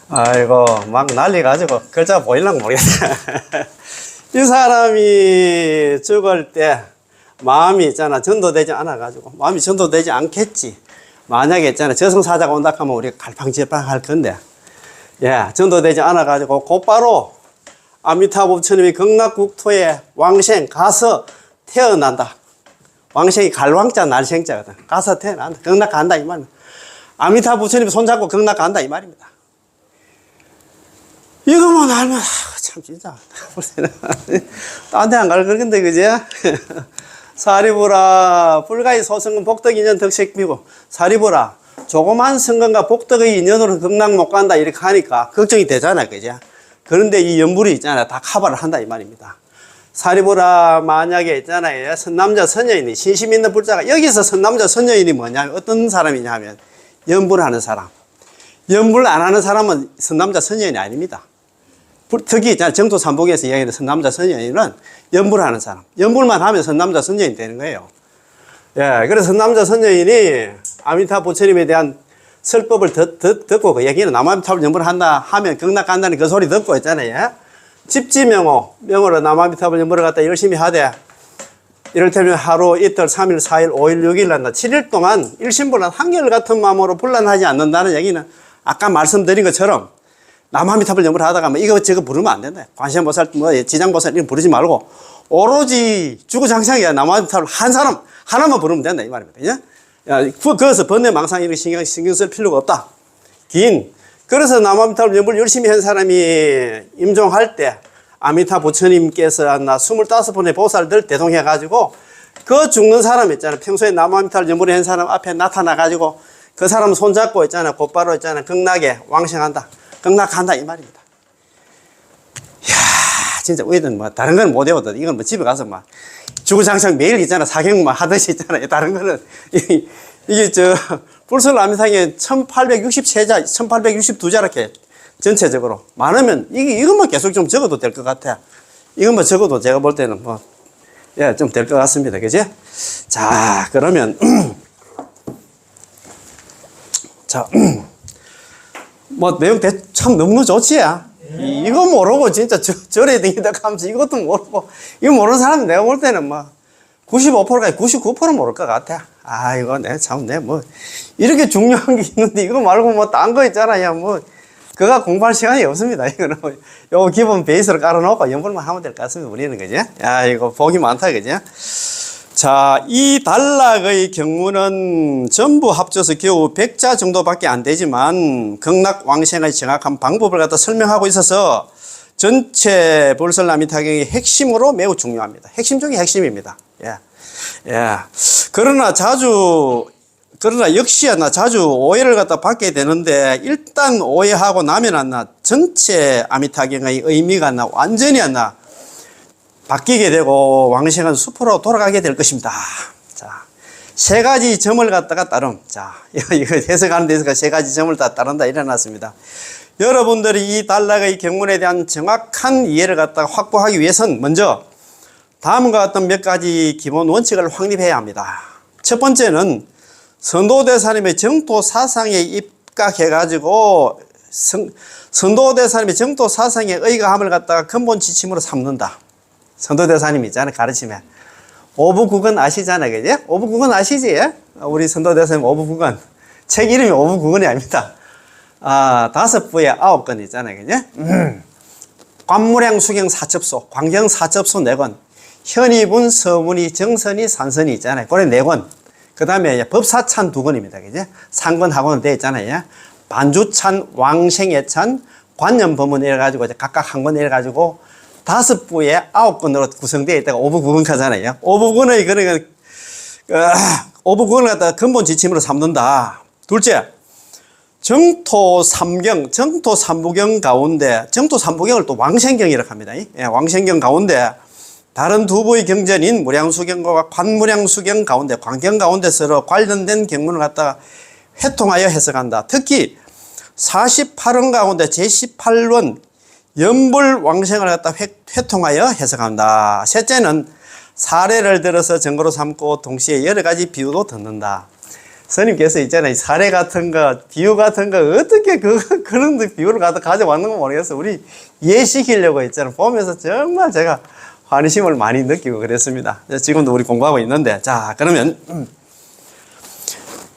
아이고 막 난리 가지고 글자 보일랑 모르겠다. 이 사람이 죽을 때 마음이 있잖아 전도되지 않아 가지고 마음이 전도되지 않겠지. 만약에 있잖아 저승사자가 온다 하면 우리가 갈팡질팡 할 건데 전도되지 않아 가지고 곧바로 아미타 부처님이 극락국토에 왕생 가서 태어난다. 왕생이 갈왕자 날생자거든. 가서 태어난다. 극락 간다 이 말입니다. 아미타 부처님 손잡고 극락 간다 이 말입니다. 이거만 알면 참 진짜 딴 데 안 갈 건데 그지? 사리부라 불가의 소승은 복덕 인연 덕색비고 사리부라 조그만 성건과 복덕의 인연으로 극락 못 간다 이렇게 하니까 걱정이 되잖아 그지? 그런데 이 연불이 있잖아 다 커버를 한다 이 말입니다. 사리부라 만약에 있잖아요 선남자 선녀인이 신심 있는 불자가 여기서 선남자 선녀인이 뭐냐면 어떤 사람이냐 하면 연불하는 사람. 연불 안 하는 사람은 선남자 선녀인이 아닙니다. 특히 정토 삼복에서 이야기하는 선남자 선녀인은 연불하는 사람. 연불만 하면 선남자 선녀인 되는 거예요. 그래서 선남자 선녀인이 아미타 부처님에 대한 설법을 듣고 그 얘기는 남아미타불 연불한다 하면 극락 간다는 그 소리 듣고 있잖아요. 집지명호로 남아미타불 연불을 갖다 열심히 하되 이를테면 하루, 이틀, 3일, 4일, 5일, 6일 한다. 7일 동안 일심불란 한결같은 마음으로 불란하지 않는다는 얘기는 아까 말씀드린 것처럼 남아미타불 연불 하다가 뭐 이거 부르면 안 된다. 관세음보살, 지장보살 이런 부르지 말고 오로지 주구장창이야 남아미타불 한 사람 하나만 부르면 된다 이 말입니다. 그래서 번뇌망상 이렇게 신경 쓸 필요가 없다. 그래서 남아미타불 연불 열심히 한 사람이 임종할 때 아미타 부처님께서 25분의 보살들 대동해가지고 그 죽는 사람 있잖아요. 평소에 남아미타불 연불 한 사람 앞에 나타나가지고 그 사람 손잡고 있잖아요. 곧바로 있잖아요. 극락에 왕생한다. 극락한다 이 말입니다. 이야 진짜 우리는 뭐 다른 건 못 외워도 이건 뭐 집에 가서 막 주구장창 매일 있잖아 사경만 하듯이 있잖아요. 다른 거는 이게 불설 아미상에 1863자 1862자 이렇게 전체적으로. 많으면, 이것만 계속 좀 적어도 될 것 같아. 이것만 적어도 제가 볼 때는 뭐, 예, 좀 될 것 같습니다. 그지? 자, 그러면, 자, 뭐, 내용 참 너무 좋지, 야? 이거 모르고 진짜 절에 댕기다 하면서 이것도 모르고, 이거 모르는 사람은 내가 볼 때는 뭐, 95%까지 99% 모를 것 같아. 아, 이거 뭐, 이렇게 중요한 게 있는데, 이거 말고 뭐, 딴 거 있잖아. 야, 뭐, 그가 공부할 시간이 없습니다. 이거는 뭐, 요 기본 베이스를 깔아놓고 연불만 하면 될 것 같습니다. 우리는, 그죠? 야, 이거 복이 많다, 그죠? 자, 이 단락의 경우는 전부 합쳐서 겨우 100자 정도밖에 안 되지만, 극락왕생의 정확한 방법을 갖다 설명하고 있어서, 전체 불설나미타경의 핵심으로 매우 중요합니다. 핵심 중에 핵심입니다. 예. 예. 그러나 역시 자주 오해를 갖다 받게 되는데, 일단 오해하고 나면 전체 아미타경의 의미가 완전히 바뀌게 되고, 왕생은 숲으로 돌아가게 될 것입니다. 자, 세 가지 점을 갖다가 따름. 자, 이거 해석하는 데서 세 가지 점을 다 따른다 일어났습니다. 여러분들이 이 단락의 경문에 대한 정확한 이해를 갖다가 확보하기 위해선 먼저 다음과 같은 몇 가지 기본 원칙을 확립해야 합니다. 첫 번째는 선도대사님의 정토 사상에 입각해가지고 선도대사님의 정토 사상의 의거함을 갖다가 근본 지침으로 삼는다. 선도대사님 있잖아요, 가르침에. 오부국은 아시잖아요, 그죠? 오부국은 아시지? 우리 선도대사님 오부국은. 책 이름이 오부국은이 아닙니다. 5부에 9권 있잖아요, 그죠? 관무량 수경 사첩소, 광경 사첩소 4권, 현이분, 서문이, 정선이, 산선이 있잖아요. 그래 4권. 그 다음에 법사찬 2권입니다, 그죠? 상권하고는 되어 있잖아요. 반주찬, 왕생예찬, 관념법문 이래가지고 각각 한 권 이래가지고 5부에 9권으로 구성되어 있다가 오부국은가잖아요. 오부국은의 오부국은을 갖다가 근본 지침으로 삼는다. 둘째, 정토 3경, 정토 3부경 가운데, 정토 3부경을 또 왕생경이라고 합니다. 예, 왕생경 가운데 다른 두 부의 경전인 무량수경과 관무량수경 가운데, 관경 가운데 서로 관련된 경문을 갖다가 회통하여 해석한다. 특히 48원 가운데 제18원 연불왕생을 갖다 회통하여 해석한다. 셋째는 사례를 들어서 증거로 삼고 동시에 여러 가지 비유도 듣는다. 스님께서 있잖아요. 사례 같은 거, 비유 같은 거, 어떻게 그런 비유를 갖다 가져왔는 거 모르겠어. 우리 이해시키려고 있잖아요. 보면서 정말 제가 환희심을 많이 느끼고 그랬습니다. 지금도 우리 공부하고 있는데. 자, 그러면,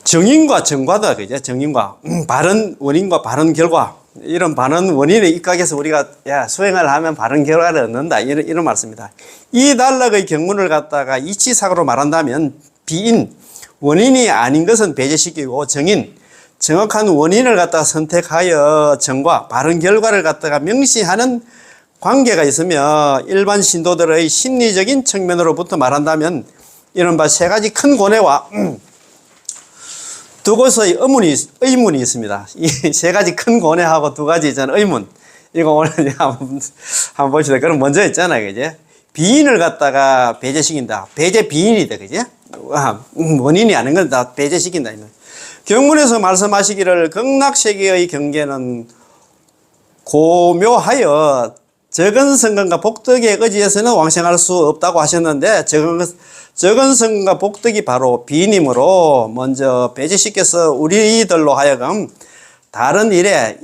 정인과 정과다. 그죠? 정인과. 바른 원인과 바른 결과. 이런 바른 원인에 입각해서 우리가, 수행을 하면 바른 결과를 얻는다. 이런 말씀입니다. 이 단락의 경문을 갖다가 이치사고로 말한다면, 비인, 원인이 아닌 것은 배제시키고 정인, 정확한 원인을 갖다가 선택하여 정과 바른 결과를 갖다가 명시하는 관계가 있으며 일반 신도들의 심리적인 측면으로부터 말한다면 이른바 세 가지 큰 고뇌와 두 곳의 의문이 있습니다. 이 세 가지 큰 고뇌하고 두 가지 있잖아요. 의문. 이거 오늘 한번 보시다. 그럼 먼저 있잖아요. 그제? 비인을 갖다가 배제시킨다. 배제 비인이다. 그제? 원인이 아닌 건 다 배제시킨다. 경문에서 말씀하시기를 극락세계의 경계는 고묘하여 적은 성근과 복덕에 의지해서는 왕생할 수 없다고 하셨는데 적은 성근과 복덕이 바로 비인이므로 먼저 배제시켜서 우리들로 하여금 다른 일에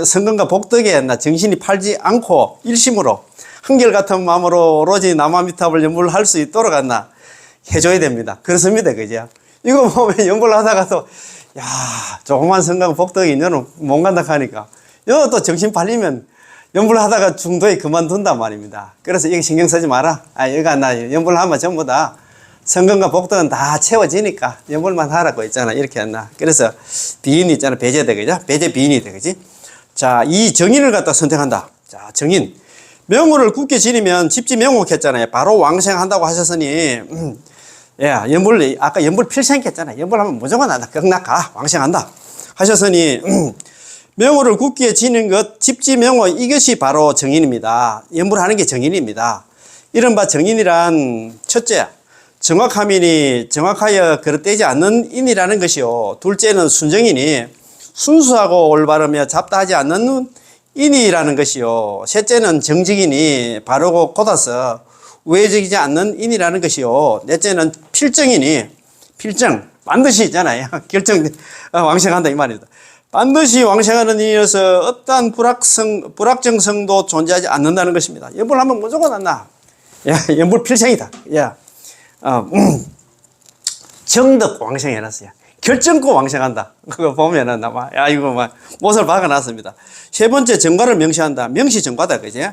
성근과 복덕에 정신이 팔지 않고 일심으로 한결같은 마음으로 오로지 남아미탑을 연불할 수 있도록 해줘야 됩니다. 그렇습니다. 그죠? 이거 보면 연불을 하다가도, 조그만 성강 복덕이 너는 못 간다 하니까, 여 또 정신 팔리면 연불을 하다가 중도에 그만둔단 말입니다. 그래서 여기 신경 쓰지 마라. 여기가 연불을 하면 전부 다 성강과 복덕은 다 채워지니까 연불만 하라고 했잖아. 이렇게 했나. 그래서 비인이 있잖아. 배제돼. 그죠? 배제 비인이 돼. 그지? 자, 이 정인을 갖다 선택한다. 자, 정인. 명호를 굳게 지니면 집지 명호했잖아요. 바로 왕생한다고 하셨으니, 아까 연불 필생했잖아요. 연불하면 무조건 극락 가. 왕생한다. 하셨으니, 명호를 굳게 지는 것, 집지 명호, 이것이 바로 정인입니다. 연불하는 게 정인입니다. 이른바 정인이란, 첫째, 정확하여 그릇되지 않는 인이라는 것이요. 둘째는 순정인이, 순수하고 올바르며 잡다하지 않는 인이라는 것이요. 셋째는 정직이니 바르고 곧아서 우회적이지 않는 인이라는 것이요. 넷째는 필정이니 필정 반드시 있잖아요. 결정 왕성한다 이 말입니다. 반드시 왕성하는 인이어서 어떠한 불확정성도 존재하지 않는다는 것입니다. 연불하면 무조건 안나. 야, 연불 필생이다. 야, 정덕 왕성해놨어요. 결정코 왕성한다. 그거 보면은 아마 야 이거 막 못을 박아놨습니다. 세 번째 정과를 명시한다. 명시 정과다 그지?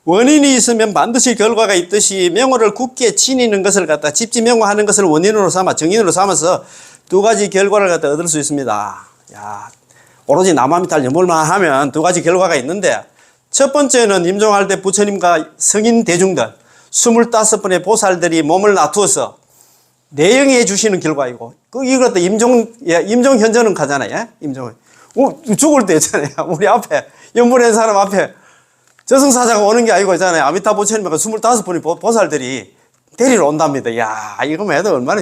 원인이 있으면 반드시 결과가 있듯이 명호를 굳게 지니는 것을 갖다 집지명호하는 것을 원인으로 삼아 정인으로 삼아서 두 가지 결과를 갖다 얻을 수 있습니다. 야, 오로지 나무아미탈 연불만 하면 두 가지 결과가 있는데 첫 번째는 임종할 때 부처님과 성인 대중들 25분의 보살들이 몸을 놔두어서 내영해 주시는 결과이고 이것도 임종 현전은 가잖아요. 임종 죽을 때 있잖아요. 우리 앞에 연불한 사람 앞에 저승사자가 오는 게 아니고 있잖아요. 아미타 부처님과 25분의 보살들이 데리러 온답니다. 야, 이거만 해도 얼마나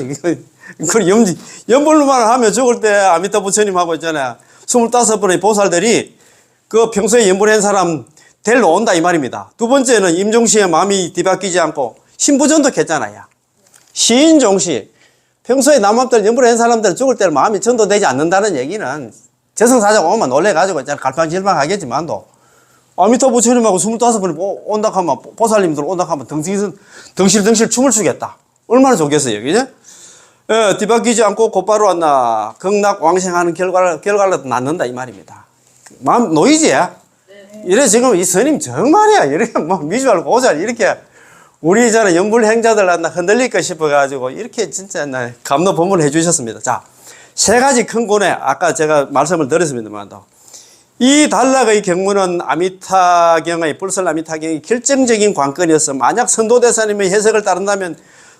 연불만 하면 죽을 때 아미타 부처님하고 있잖아요. 25분의 보살들이 그 평소에 연불한 사람 데리러 온다 이 말입니다. 두 번째는 임종시에 마음이 뒤바뀌지 않고 신부전도 했잖아요. 시인종시 평소에 남한들 연불한 사람들 죽을 때 마음이 전도되지 않는다는 얘기는 저승사자가 오면 놀래가지고 있잖아요. 갈팡질팡하겠지만도 아미타 부처님하고 25분이 온다 하면 보살님들 온다 하면 덩실덩실 춤을 추겠다. 얼마나 좋겠어요. 그죠? 예, 뒤바뀌지 않고 곧바로 왔나 극락 왕생하는 결과를 낳는다 이 말입니다. 마음 노이지야? 이래 지금 이 스님 정말이야. 이렇게 뭐 미주알 고잘 이렇게 우리 저는 연불 행자들 한나 흔들릴까 싶어가지고 이렇게 진짜 감로 법문을 해주셨습니다. 자, 세 가지 큰 권에 아까 제가 말씀을 드렸습니다만도 이 단락의 경문은 아미타경의 불설 아미타경의 결정적인 관건이어서 만약 선도대사님의 해석을 따른다면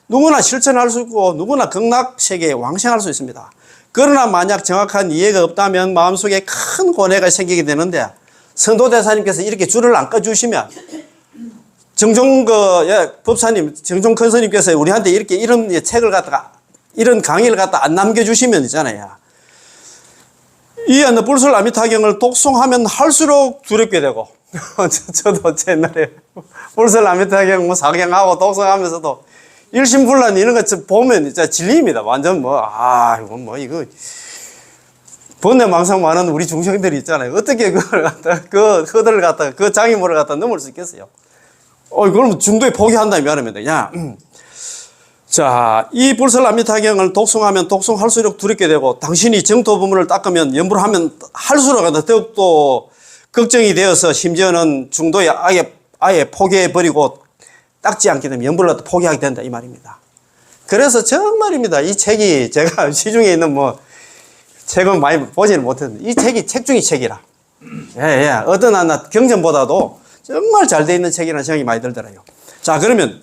누구나 실천할 수 있고 누구나 극락 세계에 왕생할 수 있습니다. 그러나 만약 정확한 이해가 없다면 마음속에 큰 고뇌가 생기게 되는데 선도대사님께서 이렇게 줄을 안 꺼주시면 정종 법사님, 정종 큰 스님께서 우리한테 이렇게 이런 책을 갖다가 이런 강의를 갖다 안 남겨주시면 있잖아요. 이 불설 아미타경을 독송하면 할수록 두렵게 되고 저도 옛날에 불설 아미타경 뭐 사경하고 독송하면서도 일심불란 이런 것 보면 진짜 진리입니다. 완전 이거 번뇌망상 많은 우리 중생들이 있잖아요. 어떻게 그걸 갖다 그 허들을 갖다가 그 장애물을 갖다 넘을 수 있겠어요? 그럼 중도에 포기한다 이 말입니다. 야, 자, 이 불설 아미타경을 독송하면 독송할수록 두렵게 되고 당신이 정토 부문을 닦으면 연불하면 할수록 더욱더 걱정이 되어서 심지어는 중도에 아예 포기해버리고 닦지 않게 되면 연불을 포기하게 된다 이 말입니다. 그래서 정말입니다. 이 책이 제가 시중에 있는 책은 많이 보지는 못했는데 이 책이 책 중의 책이라. 어떤 하나 경전보다도 정말 잘 돼 있는 책이라는 생각이 많이 들더라고요. 자, 그러면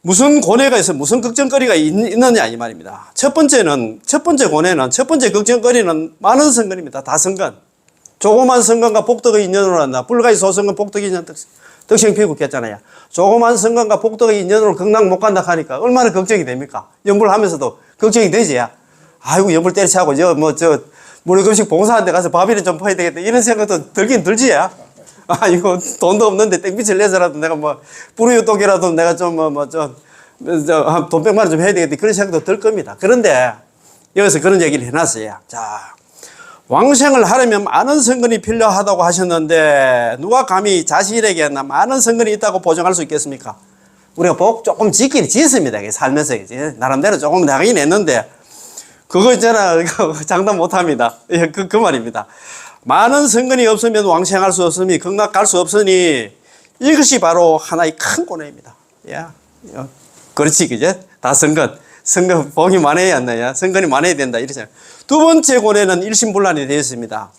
무슨 고뇌가 있어 무슨 걱정거리가 있느냐 이 말입니다. 첫 번째 고뇌는 첫 번째 걱정거리는 많은 선건입니다. 다 선건. 조그만 선건과 복덕의 인연으로 한다. 불가의 소선건 복덕의 인연 덕생 피국했잖아요. 조그만 선건과 복덕의 인연으로 극락 못 간다 하니까 얼마나 걱정이 됩니까? 연불하면서도 걱정이 되지. 아이고 연불 때려치고 무료급식 봉사하는 데 가서 밥이나 좀 퍼야 되겠다 이런 생각도 들긴 들지. 이거 돈도 없는데 땡빛을 내서라도 내가 뿌리유독이라도 내가 돈 100만 원 좀 해야 되겠다 그런 생각도 들 겁니다. 그런데 여기서 그런 얘기를 해놨어요. 자, 왕생을 하려면 많은 선건이 필요하다고 하셨는데 누가 감히 자신에게 많은 선건이 있다고 보증할 수 있겠습니까? 우리가 복 조금 짓긴 짓습니다. 살면서 나름대로 조금 나가긴 했는데 그거 있잖아 장담 못합니다. 그 말입니다. 많은 선건이 없으면 왕생할 수 없으니 극락 갈 수 없으니 이것이 바로 하나의 큰 고뇌입니다. 그렇지 그제? 다 선건 복이 많아야 한다. 선건이 많아야 된다 이러잖아요. 두 번째 고뇌는 일심불란이 되어 있습니다.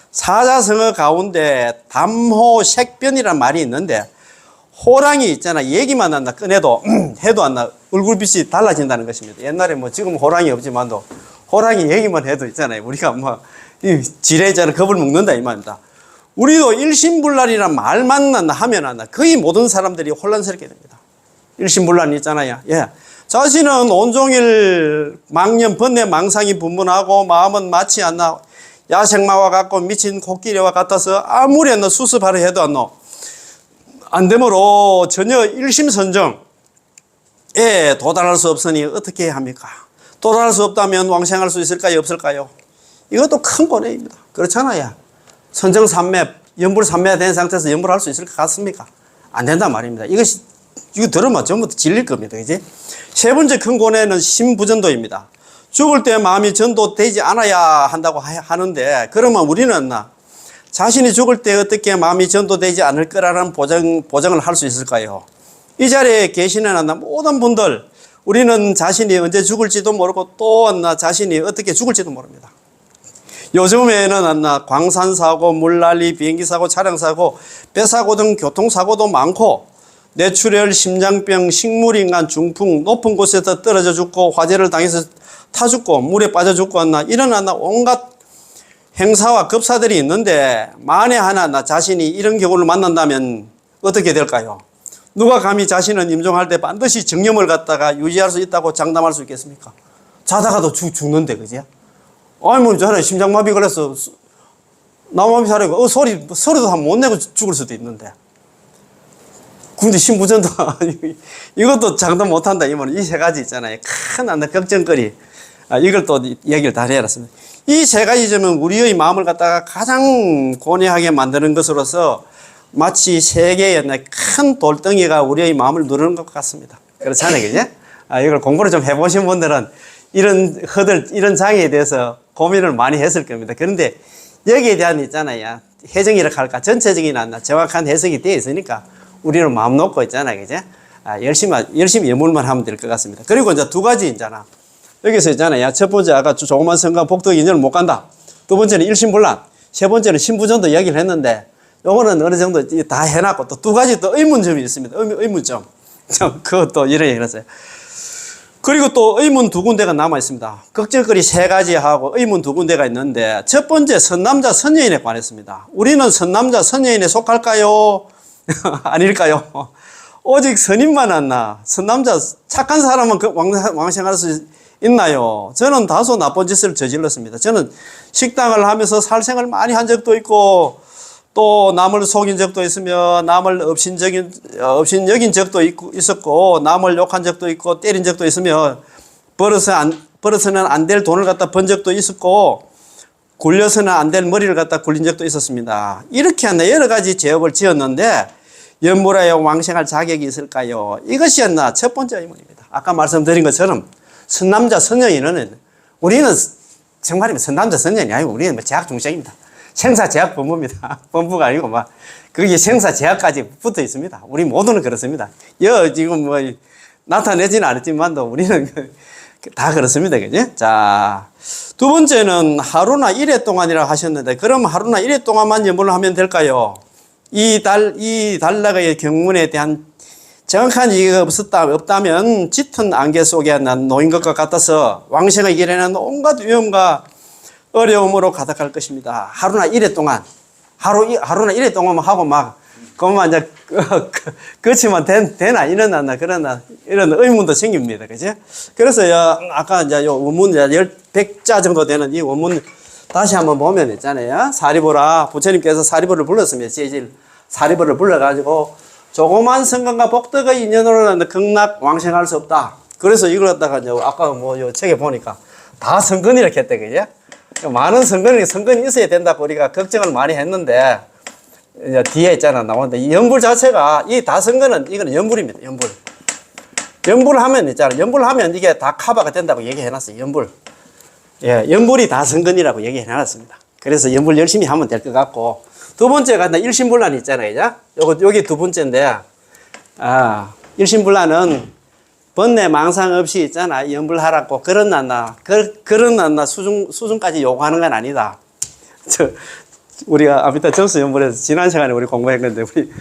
사자성어 가운데 담호색변이라는 말이 있는데 호랑이 있잖아. 얘기만 한다 꺼내도 해도 안 나 얼굴빛이 달라진다는 것입니다. 옛날에 지금 호랑이 없지만도 호랑이 얘기만 해도 있잖아요. 우리가 지뢰잖아 겁을 먹는다 이 말입니다. 우리도 일심불란이란 말만 하면 거의 모든 사람들이 혼란스럽게 됩니다. 일심불란이 있잖아요. 자신은 온종일 망념 번뇌 망상이 분분하고 마음은 맞지 않나 야생마와 같고 미친 코끼리와 같아서 아무리 수습하려 해도 안 되므로 전혀 일심선정에 도달할 수 없으니 어떻게 해야 합니까? 도달할 수 없다면 왕생할 수 있을까요? 없을까요? 이것도 큰 고뇌입니다. 그렇잖아요. 선정삼매, 연불삼매가 된 상태에서 연불할 수 있을 것 같습니까? 안 된단 말입니다. 이거 들으면 전부 질릴 겁니다. 그지? 세 번째 큰 고뇌는 심부전도입니다. 죽을 때 마음이 전도되지 않아야 한다고 하는데, 그러면 우리는 자신이 죽을 때 어떻게 마음이 전도되지 않을 거라는 보장을 할 수 있을까요? 이 자리에 계시는 모든 분들, 우리는 자신이 언제 죽을지도 모르고 또 자신이 어떻게 죽을지도 모릅니다. 요즘에는 광산사고, 물난리, 비행기사고, 차량사고, 배사고 등 교통사고도 많고, 뇌출혈, 심장병, 식물인간, 중풍, 높은 곳에서 떨어져 죽고, 화재를 당해서 타 죽고, 물에 빠져 죽고, 이런 온갖 행사와 급사들이 있는데, 만에 하나 자신이 이런 경우를 만난다면 어떻게 될까요? 누가 감히 자신은 임종할 때 반드시 정념을 갖다가 유지할 수 있다고 장담할 수 있겠습니까? 자다가도 죽는데, 그지? 아니, 뭐, 저는 심장마비 걸려서, 나무마비 사려고, 소리도 한 못 내고 죽을 수도 있는데. 근데 신부전도, 이것도 장담 못 한다. 이 세 가지 있잖아요. 큰 걱정거리. 이걸 또 얘기를 다 해놨습니다. 이 세 가지 점은 우리의 마음을 갖다가 가장 고뇌하게 만드는 것으로서 마치 세 개의 큰 돌덩이가 우리의 마음을 누르는 것 같습니다. 그렇잖아요. 그지? 이걸 공부를 좀 해보신 분들은 이런 장애에 대해서 고민을 많이 했을 겁니다. 그런데 여기에 대한 있잖아요. 해정이라 할까? 전체적인 정확한 해석이 되어 있으니까 우리는 마음 놓고 있잖아요. 그지? 열심히 연물만 하면 될 것 같습니다. 그리고 이제 두 가지 있잖아. 여기서 있잖아요. 첫 번째, 아까 조그만 성과 복덕 인연을 못 간다. 두 번째는 일심불란. 세 번째는 신부전도 이야기를 했는데, 요거는 어느 정도 다 해놨고, 또 두 가지 또 의문점이 있습니다. 의문점. 그것도 이런 얘기를 했어요. 그리고 또 의문 두 군데가 남아 있습니다. 걱정거리 세 가지 하고 의문 두 군데가 있는데, 첫 번째 선남자 선여인에 관했습니다. 우리는 선남자 선여인에 속할까요? 아닐까요? 오직 선인만 선남자 착한 사람은 왕생할 수 있나요? 저는 다소 나쁜 짓을 저질렀습니다. 저는 식당을 하면서 살생을 많이 한 적도 있고, 또 남을 속인 적도 있으며, 남을 업신여긴 적도 있었고, 남을 욕한 적도 있고, 때린 적도 있으며, 벌어서는 안 될 돈을 갖다 번 적도 있었고, 굴려서는 안 될 머리를 갖다 굴린 적도 있었습니다. 이렇게 여러 가지 죄업을 지었는데, 연물하여 왕생할 자격이 있을까요? 이것이 첫 번째 의문입니다. 아까 말씀드린 것처럼, 선남자 선여인은, 우리는 정말이면 선남자 선여인이 아니고, 우리는 제약 중생입니다. 생사제약 법무입니다. 법무가 아니고 거기에 생사제약까지 붙어 있습니다. 우리 모두는 그렇습니다. 지금 나타내지는 않았지만도 우리는 다 그렇습니다. 그지? 자, 두 번째는 하루나 일회 동안이라 하셨는데, 그럼 하루나 일회 동안만 연물을 하면 될까요? 이 단락의 경문에 대한 정확한 이해가 없다면 짙은 안개 속에 놓인 것과 같아서 왕생의 길에는 온갖 위험과 어려움으로 가득할 것입니다. 하루나 일회 동안, 하루나 일회 동안만 하고 그것만 이제, 그치만 되나, 이런 의문도 생깁니다. 그죠? 그래서, 아까 이제 원문, 100자 정도 되는 이 원문 다시 한번 보면 있잖아요. 사리보라, 부처님께서 사리보를 불렀습니다. 제질 사리보를 불러가지고, 조그만 성간과 복덕의 인연으로는 극락 왕생할 수 없다. 그래서 이걸 갖다가 이제, 아까 요 책에 보니까 다 성근이라고 했대, 그죠? 많은 성근이 있어야 된다고 우리가 걱정을 많이 했는데, 이제 뒤에 있잖아, 나오는데, 이 연불 자체가, 이 다성근은, 이거는 연불입니다, 연불. 연불하면 있잖아, 연불하면 이게 다 커버가 된다고 얘기해놨어요, 연불. 예, 연불이 다성근이라고 얘기해놨습니다. 그래서 연불 열심히 하면 될 것 같고, 두 번째가 일심불란이 있잖아요, 요기 두 번째인데, 일심불란은 번뇌 망상 없이 있잖아. 연불하라고. 그런 수준까지 요구하는 건 아니다. 우리가 아비타 점수 연불에서 지난 시간에 우리 공부했는데, 우리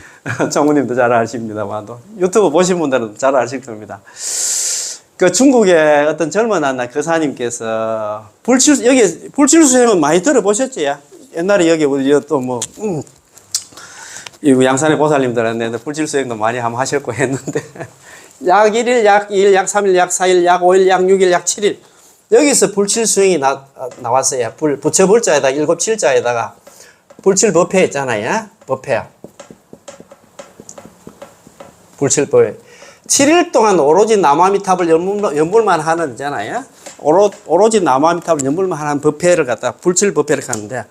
총무님도 잘 아십니다만, 유튜브 보신 분들은 잘 아실 겁니다. 그 중국의 어떤 젊은 거사님께서 여기 불칠수행은 많이 들어보셨지? 옛날에 여기 우리 또 이 양산의 보살님들한테 불칠수행도 많이 한번 하셨고 했는데, 약 1일, 약 2일, 약 3일, 약 4일, 약 5일, 약 6일, 약 7일. 여기서 불칠수행이 나왔어요. 부처불자에다가 일곱칠자에다가 불칠법회 있잖아요. 법회. 불칠법회. 7일 동안 오로지 남아미탑을 연불만 하는 있잖아요. 오로지 남아미탑을 연불만 하는 법회를 갖다가 불칠법회를 하는데,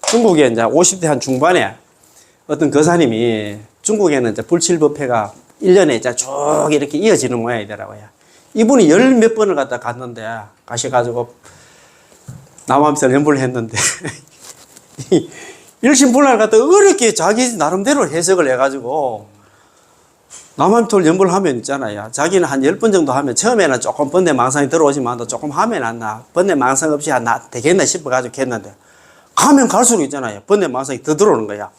중국에 이제 50대 한 중반에 어떤 거사님이, 중국에는 이제 불칠법회가 1년에 이제 쭉 이렇게 이어지는 모양이더라고요. 이분이 열 몇 번을 갖다 갔는데, 가셔가지고 남아미탑을 연불을 했는데, 일심불란을 갖다 어렵게 자기 나름대로 해석을 해가지고, 남아미탑을 연불을 하면 있잖아요. 자기는 한 10번 정도 하면 처음에는 조금 번뇌망상이 들어오지만 조금 하면 안 나. 번뇌망상 없이 되겠나 싶어가지고 했는데, 가면 갈수록 있잖아요. 번뇌망상이 더 들어오는 거야.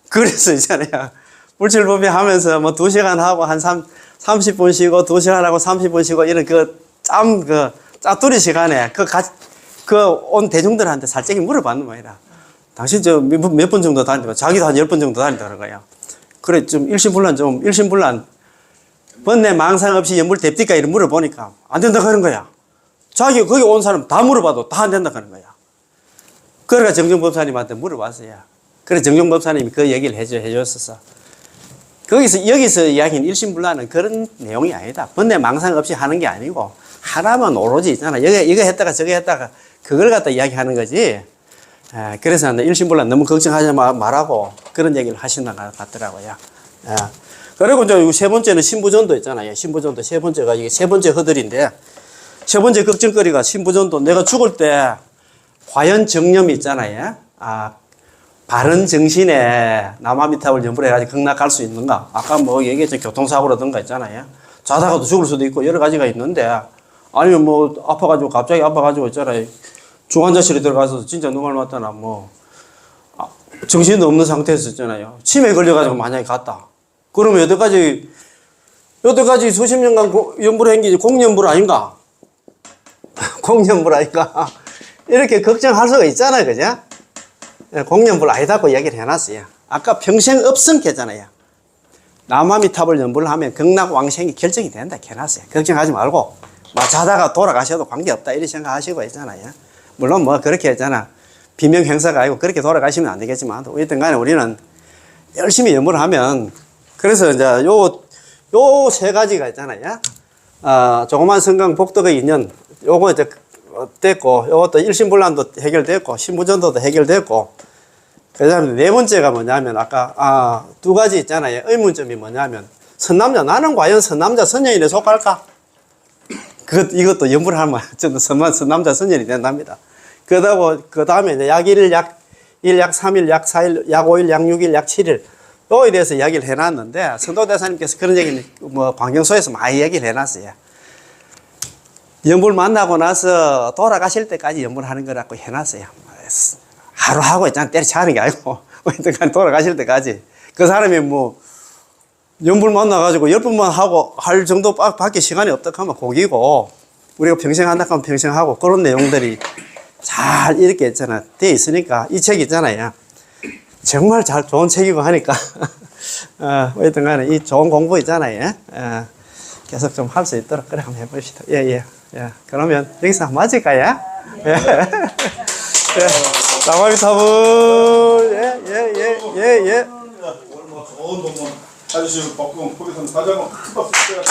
그래서 있잖아요. 불칠법회 하면서 뭐 2시간 하고 한 30분 쉬고 2시간 하고 30분 쉬고 이런 짜투리 시간에 온 대중들한테 살짝이 물어봤는 거야. 당신 몇 번 정도 다닌다고? 자기도 한 10번 정도 다닌다는 거야. 그래, 일심불란, 번뇌 망상 없이 연불됩니까? 이렇게 물어보니까 안 된다고 하는 거야. 자기 거기 온 사람 다 물어봐도 다 안 된다고 하는 거야. 그러니까 정정법사님한테 물어봤어요. 그래, 정정법사님이 그 얘기를 해줬었어. 여기서 이야기는 일심불란은 그런 내용이 아니다. 번뇌 망상 없이 하는 게 아니고, 하나만 오로지 있잖아. 이거 했다가 저거 했다가 그걸 갖다 이야기하는 거지. 그래서 일심불란 너무 걱정하지 말라고 그런 얘기를 하시는 것 같더라고요. 그리고 이제 세 번째는 신부전도 있잖아요. 신부전도 세 번째가 이게 세 번째 허들인데, 세 번째 걱정거리가 신부전도. 내가 죽을 때 과연 정념이 있잖아요. 바른 정신에 남아미탑을 연불해가지고 극락할 수 있는가? 아까 뭐 얘기했죠. 교통사고라든가 있잖아요. 자다가도 죽을 수도 있고 여러 가지가 있는데, 아니면 뭐 갑자기 아파가지고 있잖아요. 중환자실에 들어가서 진짜 눈알 맞다나 정신도 없는 상태에서 있잖아요. 치매에 걸려가지고 만약에 갔다. 그러면 여태까지 수십 년간 연불을 한 게 공연불 아닌가? 공연불 아닌가? 이렇게 걱정할 수가 있잖아요. 그죠? 공연불 아니다고 이야기를 해놨어요. 아까 평생 업성했잖아요. 남아미탑을 연불을 하면 극락왕생이 결정이 된다 해놨어요. 걱정하지 말고 자다가 돌아가셔도 관계없다 이렇게 생각하시고 있잖아요. 물론 뭐 그렇게 했잖아. 비명 행사가 아니고 그렇게 돌아가시면 안 되겠지만, 어쨌든 간에 우리는 열심히 연불을 하면, 그래서 이제 요 세 가지가 있잖아요. 조그만 성강 복덕의 인연, 요거 이제 됐고, 요것도 일심불란도 해결됐고, 신부전도도 해결됐고, 그 다음에 네 번째가 뭐냐면, 아까, 두 가지 있잖아요. 의문점이 뭐냐면, 선남자, 나는 과연 선남자 선녀인에 속할까? 이것도 연불을 하면 선남자 선녀이 된답니다. 그 다음에 이제 약 1일, 약 1, 약 3일, 약 4일, 약 5일, 약 6일, 약 7일. 요거에 대해서 이야기를 해놨는데, 선도대사님께서 그런 얘기는 방경소에서 많이 얘기를 해놨어요. 연불 만나고 나서 돌아가실 때까지 연불하는 거라고 해놨어요. 하루 하고 있잖아. 때려치는 게 아니고, 돌아가실 때까지. 그 사람이 연불 만나가지고 10번만 하고 할 정도 밖에 시간이 없다 하면 고기고, 우리가 평생 한다 하면 평생 하고, 그런 내용들이 잘 이렇게 있잖아. 돼 있으니까. 이 책 있잖아요. 정말 좋은 책이고 하니까. 어쨌든 간에 이 좋은 공부 있잖아요. 계속 좀 할 수 있도록 그래 한번 해봅시다. 예. 그러면 여기서 한번 맞을까요? 예. 남아미탑을 예. 오늘 좋은 동문 해주시고, 박봉 포기선 사장은 큰 박수 쳐요.